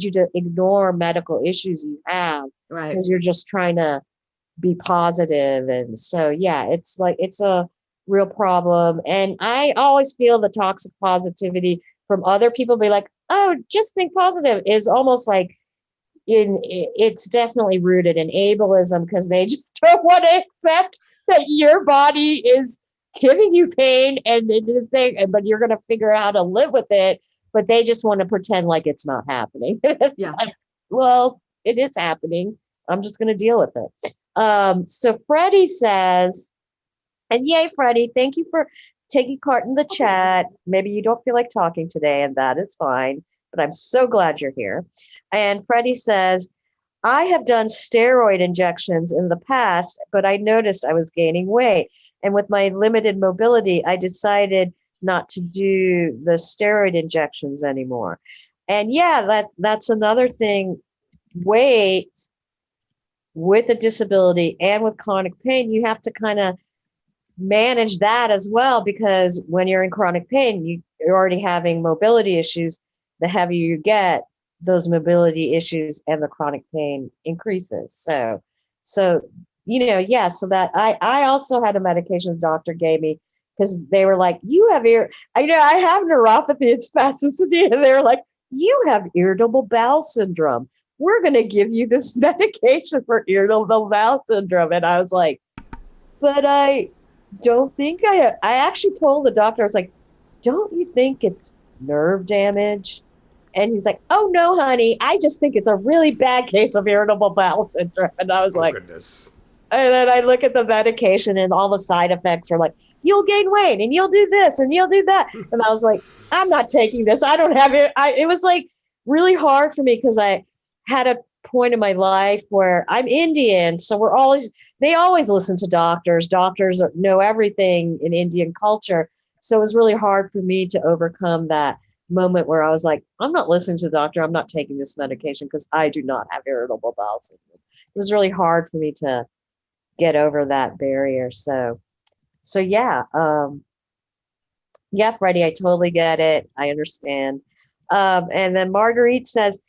you to ignore medical issues you have, right, because you're just trying to be positive. And so, yeah, it's like, it's a real problem. And I always feel the toxic positivity from other people be like, oh, just think positive, is almost like it's definitely rooted in ableism, because they just don't want to accept that your body is giving you pain and it is there, but you're going to figure out how to live with it. But they just want to pretend like it's not happening. It's like, well, it is happening. I'm just going to deal with it. So Freddie says, and yay, Freddie, thank you for taking part in the chat. Maybe you don't feel like talking today, and that is fine, but I'm so glad you're here. And Freddie says, I have done steroid injections in the past, but I noticed I was gaining weight. And with my limited mobility, I decided not to do the steroid injections anymore. And yeah, that's another thing. Weight with a disability and with chronic pain, you have to kind of manage that as well, because when you're in chronic pain, you're already having mobility issues. The heavier you get, those mobility issues and the chronic pain increases. So yeah, so that I also had a medication the doctor gave me, because they were like, you have I have neuropathy and spasticity, and they were like, you have irritable bowel syndrome. We're going to give you this medication for irritable bowel syndrome. And I was like, but I don't think I actually told the doctor, I was like, don't you think it's nerve damage? And he's like, oh no, honey, I just think it's a really bad case of irritable bowel syndrome. And I was like, goodness. And then I look at the medication and all the side effects are like, you'll gain weight and you'll do this and you'll do that. And I was like, I'm not taking this. I don't have it. It was like really hard for me, because I had a point in my life where I'm Indian. So they always listen to doctors. Doctors know everything in Indian culture. So it was really hard for me to overcome that moment where I was like, I'm not listening to the doctor. I'm not taking this medication because I do not have irritable bowel syndrome. It was really hard for me to get over that barrier. So yeah. Yeah, Freddie, I totally get it. I understand. And then Marguerite says,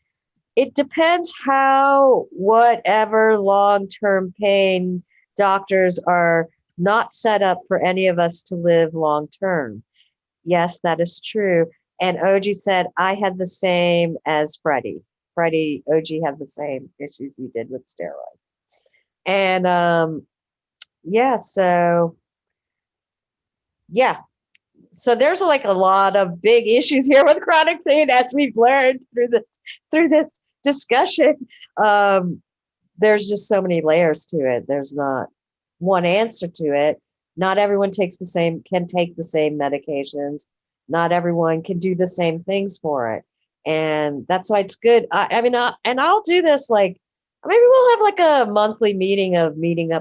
it depends how whatever long-term pain doctors are not set up for any of us to live long-term. Yes, that is true. And Oji said, I had the same as Freddie. Oji had the same issues you did with steroids. And yeah, so yeah. So there's like a lot of big issues here with chronic pain, as we've learned through this discussion. There's just so many layers to it. There's not one answer to it. Not everyone can take the same medications. Not everyone can do the same things for it. And that's why it's good. I mean, and I'll do this, like, maybe we'll have like a monthly meeting up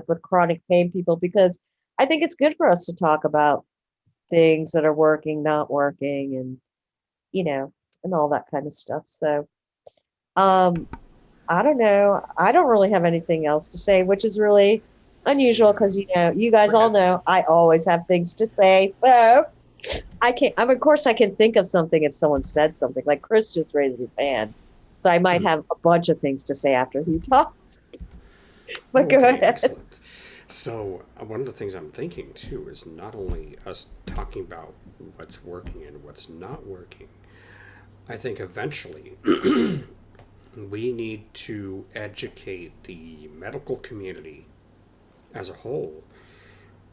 with chronic pain people, because I think it's good for us to talk about things that are working, not working, and, and all that kind of stuff. So, I don't know. I don't really have anything else to say, which is really unusual because, you guys all know I always have things to say. So of course I can think of something if someone said something. Like Chris just raised his hand. So I might have a bunch of things to say after he talks. But go ahead. Excellent. So one of the things I'm thinking too is not only us talking about what's working and what's not working. I think eventually we need to educate the medical community as a whole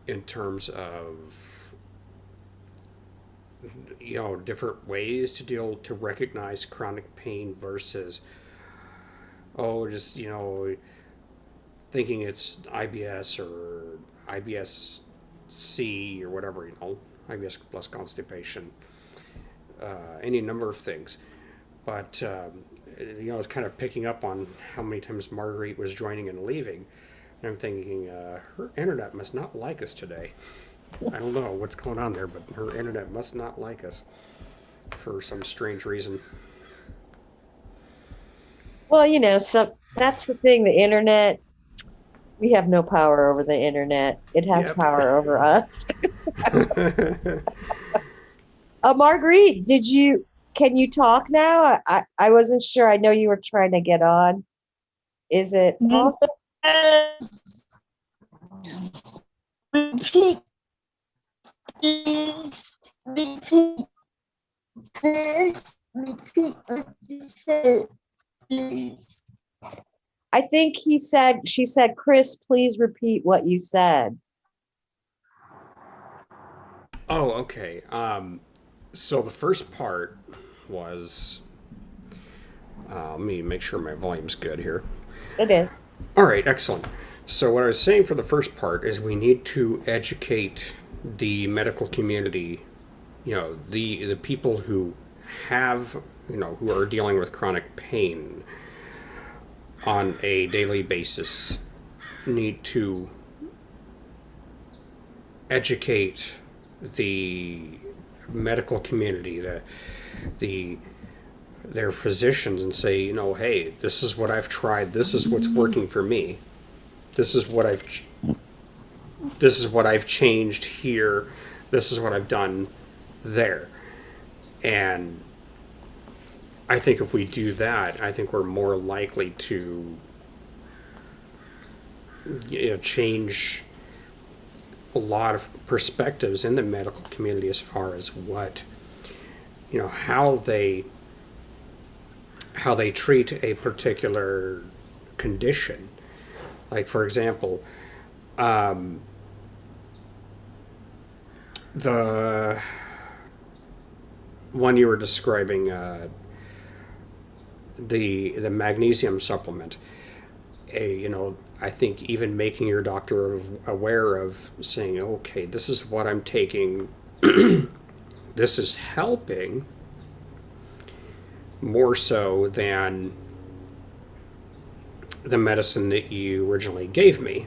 in terms of, different ways to recognize chronic pain versus, thinking it's IBS or IBS-C or whatever, IBS plus constipation, any number of things. But, it's kind of picking up on how many times Marguerite was joining and leaving. And I'm thinking, her internet must not like us today. I don't know what's going on there, but her internet must not like us for some strange reason. Well, so that's the thing, the internet, we have no power over the internet. It has power over us. Marguerite, can you talk now? I wasn't sure. I know you were trying to get on. Is it possible? Repeat, please. Repeat what you said, please. I think she said, Chris, please repeat what you said. Oh, okay. So the first part was, let me make sure my volume's good here. It is. All right, excellent. So what I was saying for the first part is we need to educate the medical community, the people who have, who are dealing with chronic pain on a daily basis, need to educate the medical community, their physicians, and say, hey, this is what I've tried. This is what's working for me. This is what I've changed here. This is what I've done there. And I think if we do that, I think we're more likely to change a lot of perspectives in the medical community as far as what, how they treat a particular condition. Like, for example, the one you were describing, the magnesium supplement, I think even making your doctor aware of saying, okay, this is what I'm taking, this is helping more so than the medicine that you originally gave me.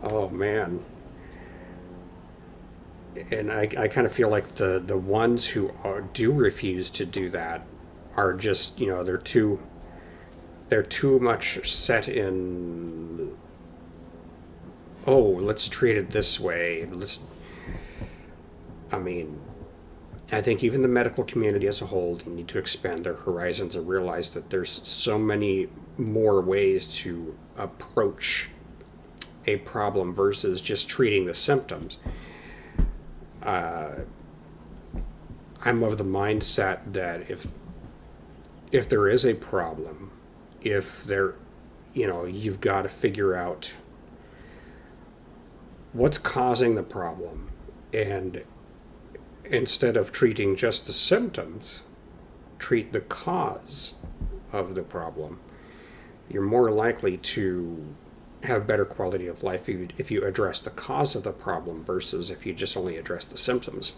Oh man. And I kind of feel like the ones who do refuse to do that are just, they're too much set in, let's treat it this way. I think even the medical community as a whole need to expand their horizons and realize that there's so many more ways to approach a problem versus just treating the symptoms. I'm of the mindset that if there is a problem, if there, you've got to figure out what's causing the problem, and instead of treating just the symptoms, treat the cause of the problem. You're more likely to have better quality of life if you address the cause of the problem versus if you just only address the symptoms.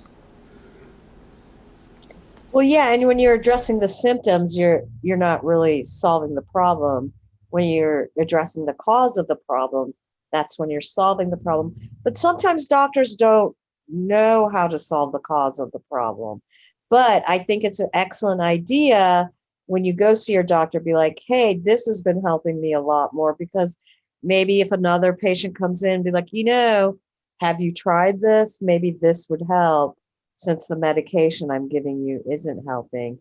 Well, yeah, and when you're addressing the symptoms, you're not really solving the problem. When you're addressing the cause of the problem, that's when you're solving the problem. But sometimes doctors don't know how to solve the cause of the problem. But I think it's an excellent idea when you go see your doctor, be like, hey, this has been helping me a lot more, because maybe if another patient comes in, be like, have you tried this? Maybe this would help, since the medication I'm giving you isn't helping.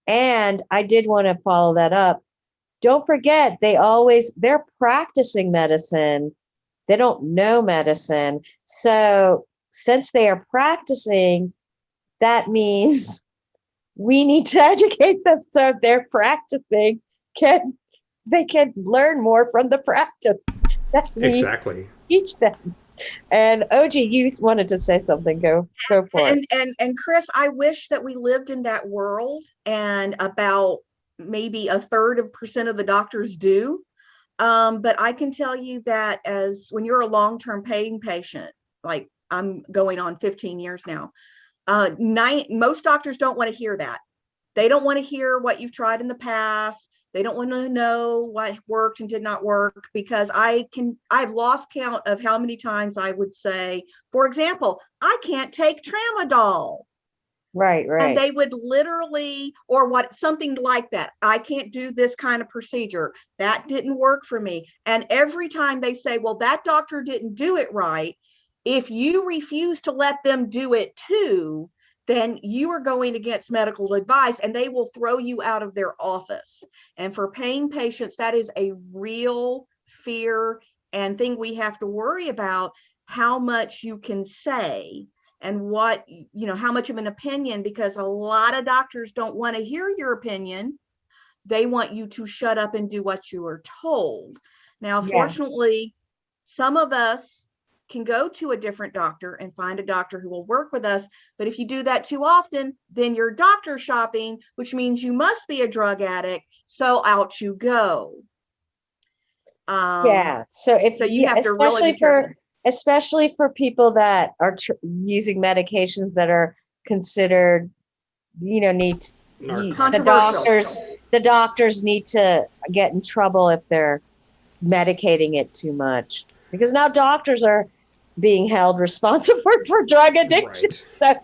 And I did want to follow that up. Don't forget, they're practicing medicine. They don't know medicine. So since they are practicing, that means we need to educate them so they're practicing. They can learn more from the practice that we Exactly. teach them. And Oji, you wanted to say something. Go for it. And Chris, I wish that we lived in that world, and about maybe 1/3% of the doctors do. But I can tell you that when you're a long-term pain patient, like I'm going on 15 years now, most doctors don't want to hear that. They don't want to hear what you've tried in the past. They don't want to know what worked and did not work, because I've lost count of how many times I would say, for example, I can't take tramadol. Right. And they would literally, or something like that. I can't do this kind of procedure. That didn't work for me. And every time they say, well, that doctor didn't do it right. If you refuse to let them do it too, then you are going against medical advice, and they will throw you out of their office. And for pain patients, that is a real fear and thing we have to worry about, how much you can say and how much of an opinion, because a lot of doctors don't want to hear your opinion. They want you to shut up and do what you are told. Now, fortunately, some of us can go to a different doctor and find a doctor who will work with us. But if you do that too often, then you're doctor shopping, which means you must be a drug addict. So out you go. So you have to really be careful. Especially for people that are using medications that are considered, the doctors need to get in trouble if they're medicating it too much, because now doctors are being held responsible for drug addiction. Right.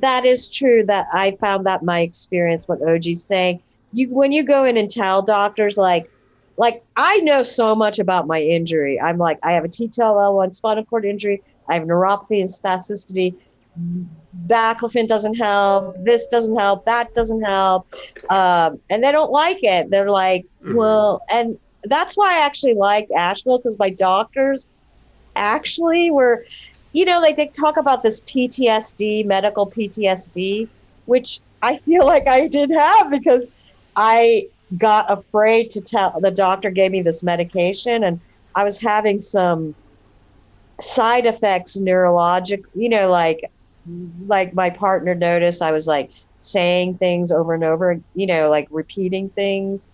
That is true. That I found that my experience, what Oji's saying, when you go in and tell doctors, like I know so much about my injury. I'm like, I have a T-tail-L1 spinal cord injury. I have neuropathy and spasticity. Baclofen doesn't help. This doesn't help. That doesn't help. And they don't like it. They're like, well, and that's why I actually liked Asheville, because my doctors actually were, they talk about this PTSD, medical PTSD, which I feel like I did have, because I got afraid to tell. The doctor gave me this medication, and I was having some side effects, neurologic, like my partner noticed I was like saying things over and over, like repeating things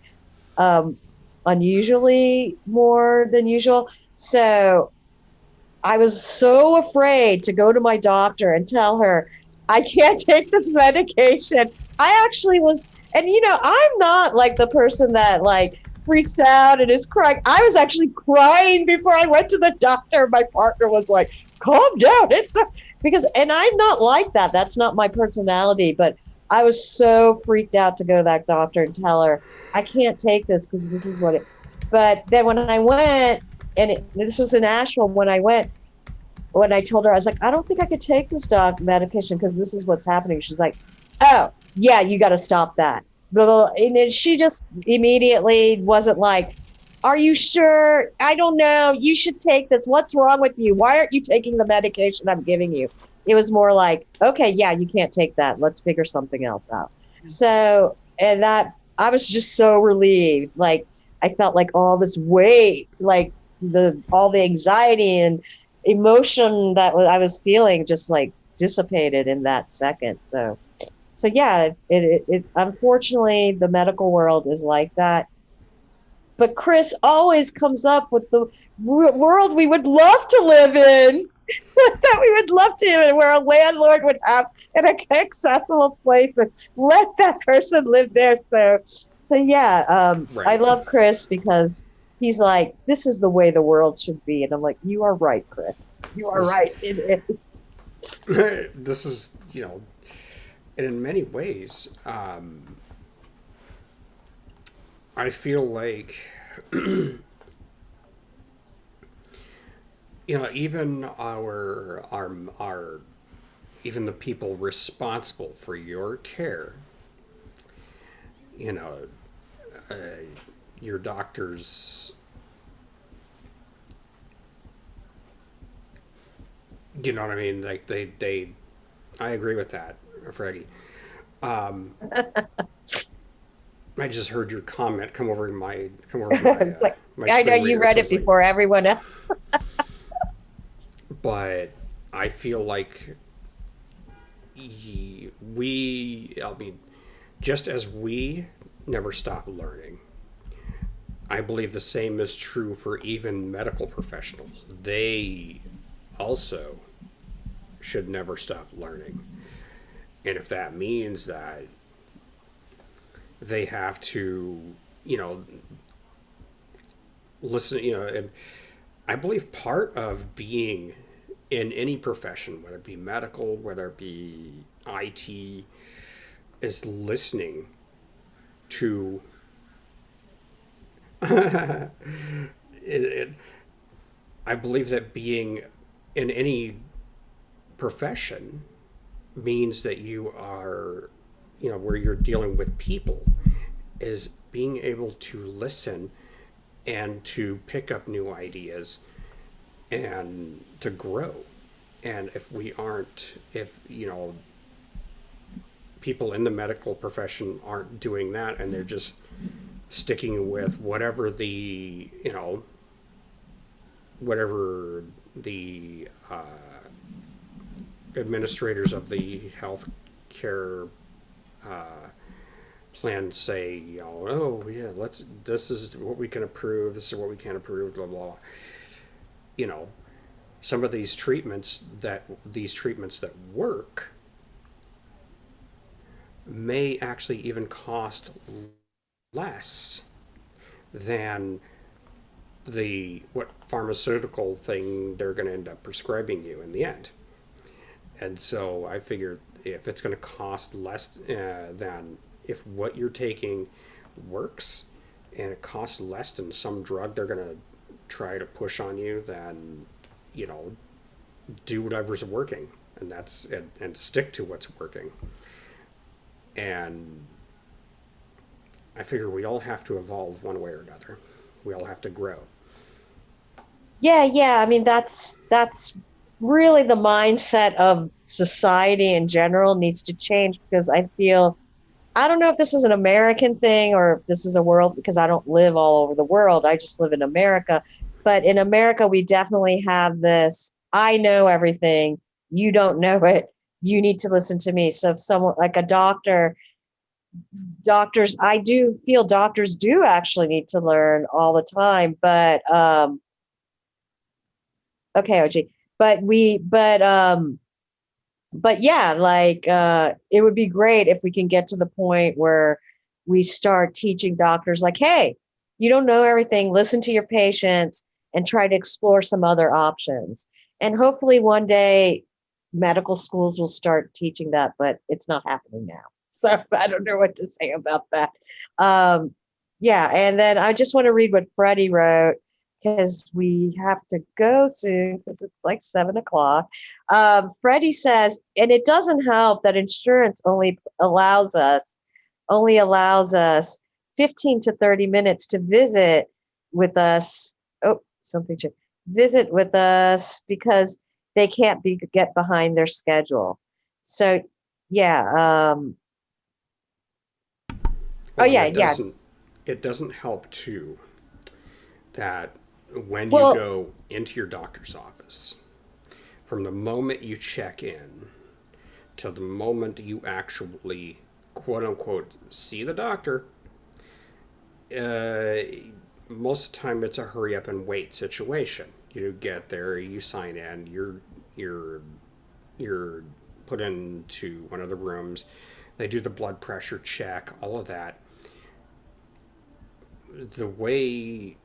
unusually more than usual. So I was so afraid to go to my doctor and tell her, I can't take this medication. I actually was, and I'm not like the person that like freaks out and is crying. I was actually crying before I went to the doctor. My partner was like, calm down. And I'm not like that. That's not my personality. But I was so freaked out to go to that doctor and tell her, I can't take this because this is what it. But then when I went, and this was in Asheville, when I told her, I was like, I don't think I could take this medication because this is what's happening. She's like, oh, yeah, you got to stop that. blah, blah, blah. And then she just immediately wasn't like, are you sure? I don't know. You should take this. What's wrong with you? Why aren't you taking the medication I'm giving you? It was more like, okay, yeah, you can't take that. Let's figure something else out. So, and that, I was just so relieved. Like, I felt like all this weight, like all the anxiety and emotion that I was feeling just like dissipated in that second. So yeah, it unfortunately the medical world is like that. But Chris always comes up with the world we would love to live in, that we would love to live in, where a landlord would have an accessible place and let that person live there. So yeah, Right. I love Chris because he's like, this is the way the world should be. And I'm like, you are right, Chris. You are right. It is. This is, and in many ways, I feel like, even our even the people responsible for your care, uh, your doctors, you know what I mean? Like I agree with that, Freddie. I just heard your comment come over my It's like, my I know screen you reader, read so it it's like, before everyone else. but I feel like just as we never stop learning, I believe the same is true for even medical professionals. They also should never stop learning. And if that means that they have to, listen, and I believe part of being in any profession, whether it be medical, whether it be IT, is listening to it, I believe that being in any profession means that you are, where you're dealing with people, is being able to listen and to pick up new ideas and to grow. And if people in the medical profession aren't doing that, and they're just sticking with whatever the administrators of the health care plan say, oh yeah, this is what we can approve, this is what we can't approve, blah blah. Some of these treatments that work may actually even cost less than what pharmaceutical thing they're going to end up prescribing you in the end. And so I figured, if it's going to cost less than if what you're taking works, and it costs less than some drug they're going to try to push on you, then do whatever's working, and stick to what's working. And I figure we all have to evolve one way or another. We all have to grow. Yeah. I mean, that's really the mindset of society in general needs to change, because I don't know if this is an American thing or if this is a world, because I don't live all over the world. I just live in America. But in America, we definitely have this, I know everything, you don't know it, you need to listen to me. So if someone like a doctors, I do feel doctors do actually need to learn all the time. But okay, Oji. But yeah, like it would be great if we can get to the point where we start teaching doctors like, hey, you don't know everything, listen to your patients and try to explore some other options. And hopefully one day medical schools will start teaching that, but it's not happening now. So I don't know what to say about that. Yeah, and then I just want to read what Freddie wrote, because we have to go soon, because it's like 7:00. Freddie says, and it doesn't help that insurance only allows us only allows us 15 to 30 minutes to visit with us. Oh, something to visit with us because they can't get behind their schedule. So yeah. Well, Yeah. It doesn't help too that when you Well, go into your doctor's office, from the moment you check in till the moment you actually quote unquote see the doctor, most of the time it's a hurry up and wait situation. You get there, you sign in, you're put into one of the rooms. They do the blood pressure check, all of that. The way,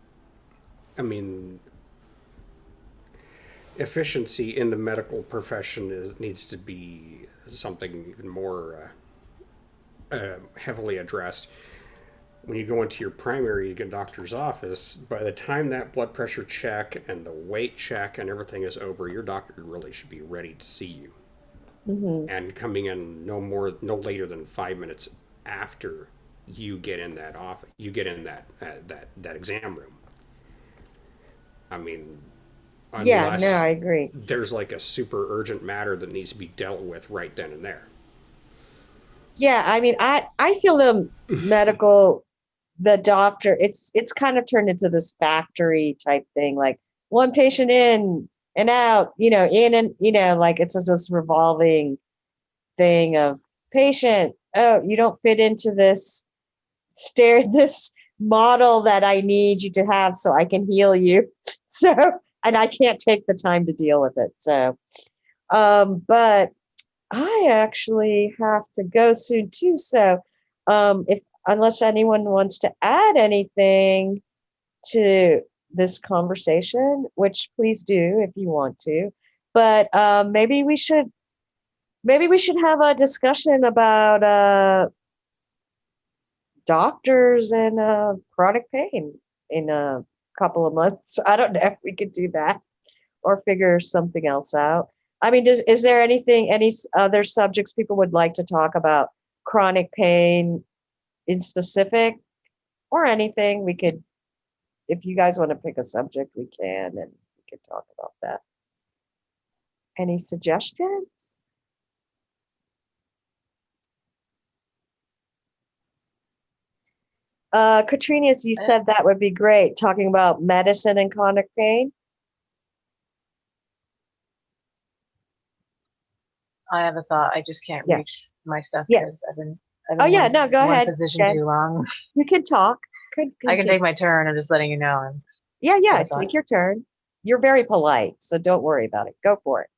I mean, efficiency in the medical profession needs to be something even more heavily addressed. When you go into your primary doctor's office, by the time that blood pressure check and the weight check and everything is over, your doctor really should be ready to see you. mm-hmm. And coming in no later than 5 minutes after you get in that office, you get in that exam room. I mean, Yeah, unless no, I agree. there's like a super urgent matter that needs to be dealt with right then and there. Yeah, I mean, I feel the doctor, it's kind of turned into this factory type thing, like one patient in and out, in and, like it's just this revolving thing of patient, oh, you don't fit into this this model that I need you to have so I can heal you. So, and I can't take the time to deal with it. So, but I actually have to go soon too. So, if unless anyone wants to add anything to this conversation, which please do if you want to. But maybe we should have a discussion about doctors and chronic pain in a couple of months. I don't know if we could do that or figure something else out. I mean, is there any other subjects people would like to talk about chronic pain in specific or anything? We could, if you guys want to pick a subject, we can, and we could talk about that. Any suggestions? Katrina, as you said, that would be great, talking about medicine and chronic pain. I have a thought. I just can't reach my stuff because I've been Oh yeah, no, go ahead. Position too long. You can talk. I can take my turn. I'm just letting you know. Yeah, take your turn. You're very polite, so don't worry about it. Go for it.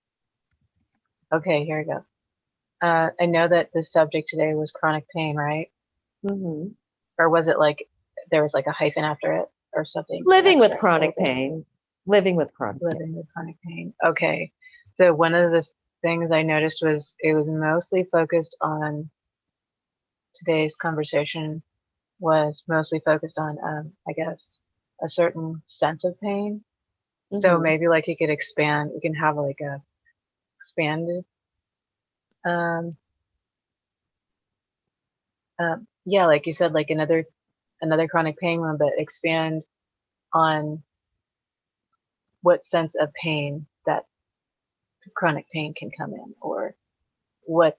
Okay, here we go. I know that the subject today was chronic pain, right? Mm-hmm. Or was it like there was like a hyphen after it or something? Living with chronic pain. Living with chronic pain. Okay. So one of the things I noticed was it was mostly focused on today's conversation was mostly focused on, I guess, a certain sense of pain. Mm-hmm. So maybe like you could expand, you can have like a expanded, yeah, like you said, like another chronic pain one, but expand on what sense of pain that chronic pain can come in, or what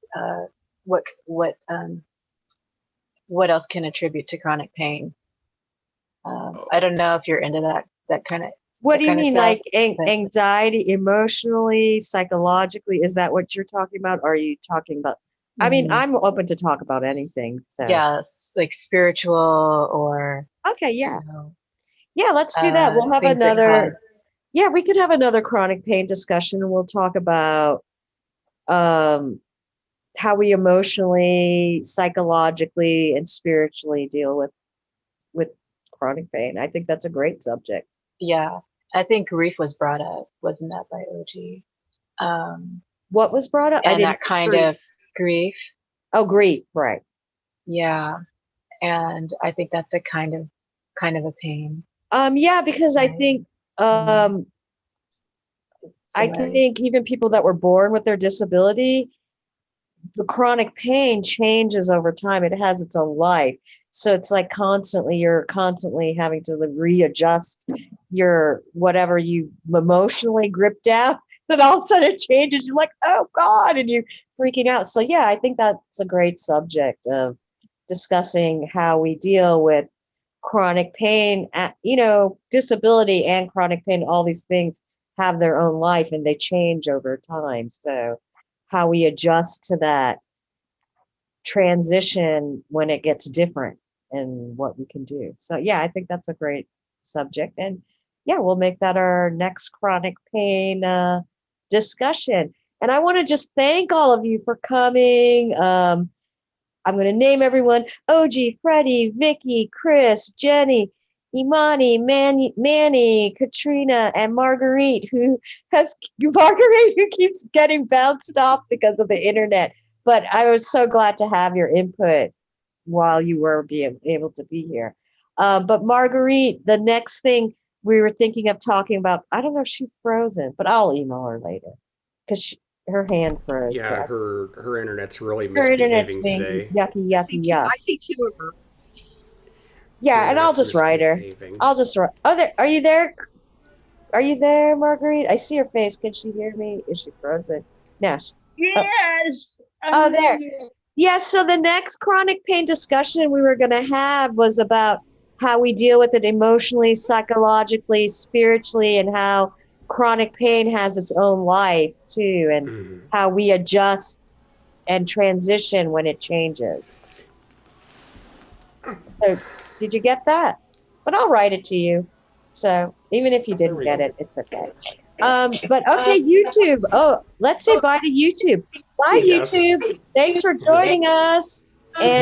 else can attribute to chronic pain. I don't know if you're into that kind of. What do you mean, like anxiety, emotionally, psychologically? Is that what you're talking about? Or are you talking about? I mean, I'm open to talk about anything. So yes, like spiritual or. Okay, yeah, yeah. Let's do that. We'll have another. Yeah, we could have another chronic pain discussion, and we'll talk about how we emotionally, psychologically, and spiritually deal with chronic pain. I think that's a great subject. Yeah, I think grief was brought up. Wasn't that by Oji? What was brought up? And that kind of grief. Oh, grief, right. Yeah. And I think that's a kind of a pain. Yeah, because right. I think even people that were born with their disability, the chronic pain changes over time. It has its own life. So it's like you're constantly having to readjust your whatever you emotionally gripped down. Then all of a sudden it changes. You're like, oh God, and you're freaking out. So yeah, I think that's a great subject of discussing how we deal with chronic pain. Disability and chronic pain, all these things have their own life and they change over time. So how we adjust to that transition when it gets different and what we can do. So yeah, I think that's a great subject. And yeah, we'll make that our next chronic pain discussion. And I want to just thank all of you for coming. I'm going to name everyone: Oji, Freddie, Vicky, Chris, Jenny, Imani, Manny, Katrina, and Marguerite, who keeps getting bounced off because of the internet. But I was so glad to have your input while you were being able to be here. But Marguerite, the next thing we were thinking of talking about, I don't know if she's frozen, but I'll email her later because her hand froze. Yeah, so. her internet's really Her internet's misbehaving being today. yucky. I see two of her. Yeah, and I'll just write her. I'll just write. Oh, there. Are you there? Are you there, Marguerite? I see her face. Can she hear me? Is she frozen? No. Yes. Oh, there. Yeah, so the next chronic pain discussion we were going to have was about how we deal with it emotionally, psychologically, spiritually, and how chronic pain has its own life too, and how we adjust and transition when it changes. So did you get that? But I'll write it to you. So even if you didn't get it, it's okay. But okay, YouTube. Oh, let's say bye to YouTube. Bye, Yes. YouTube. Thanks for joining us. And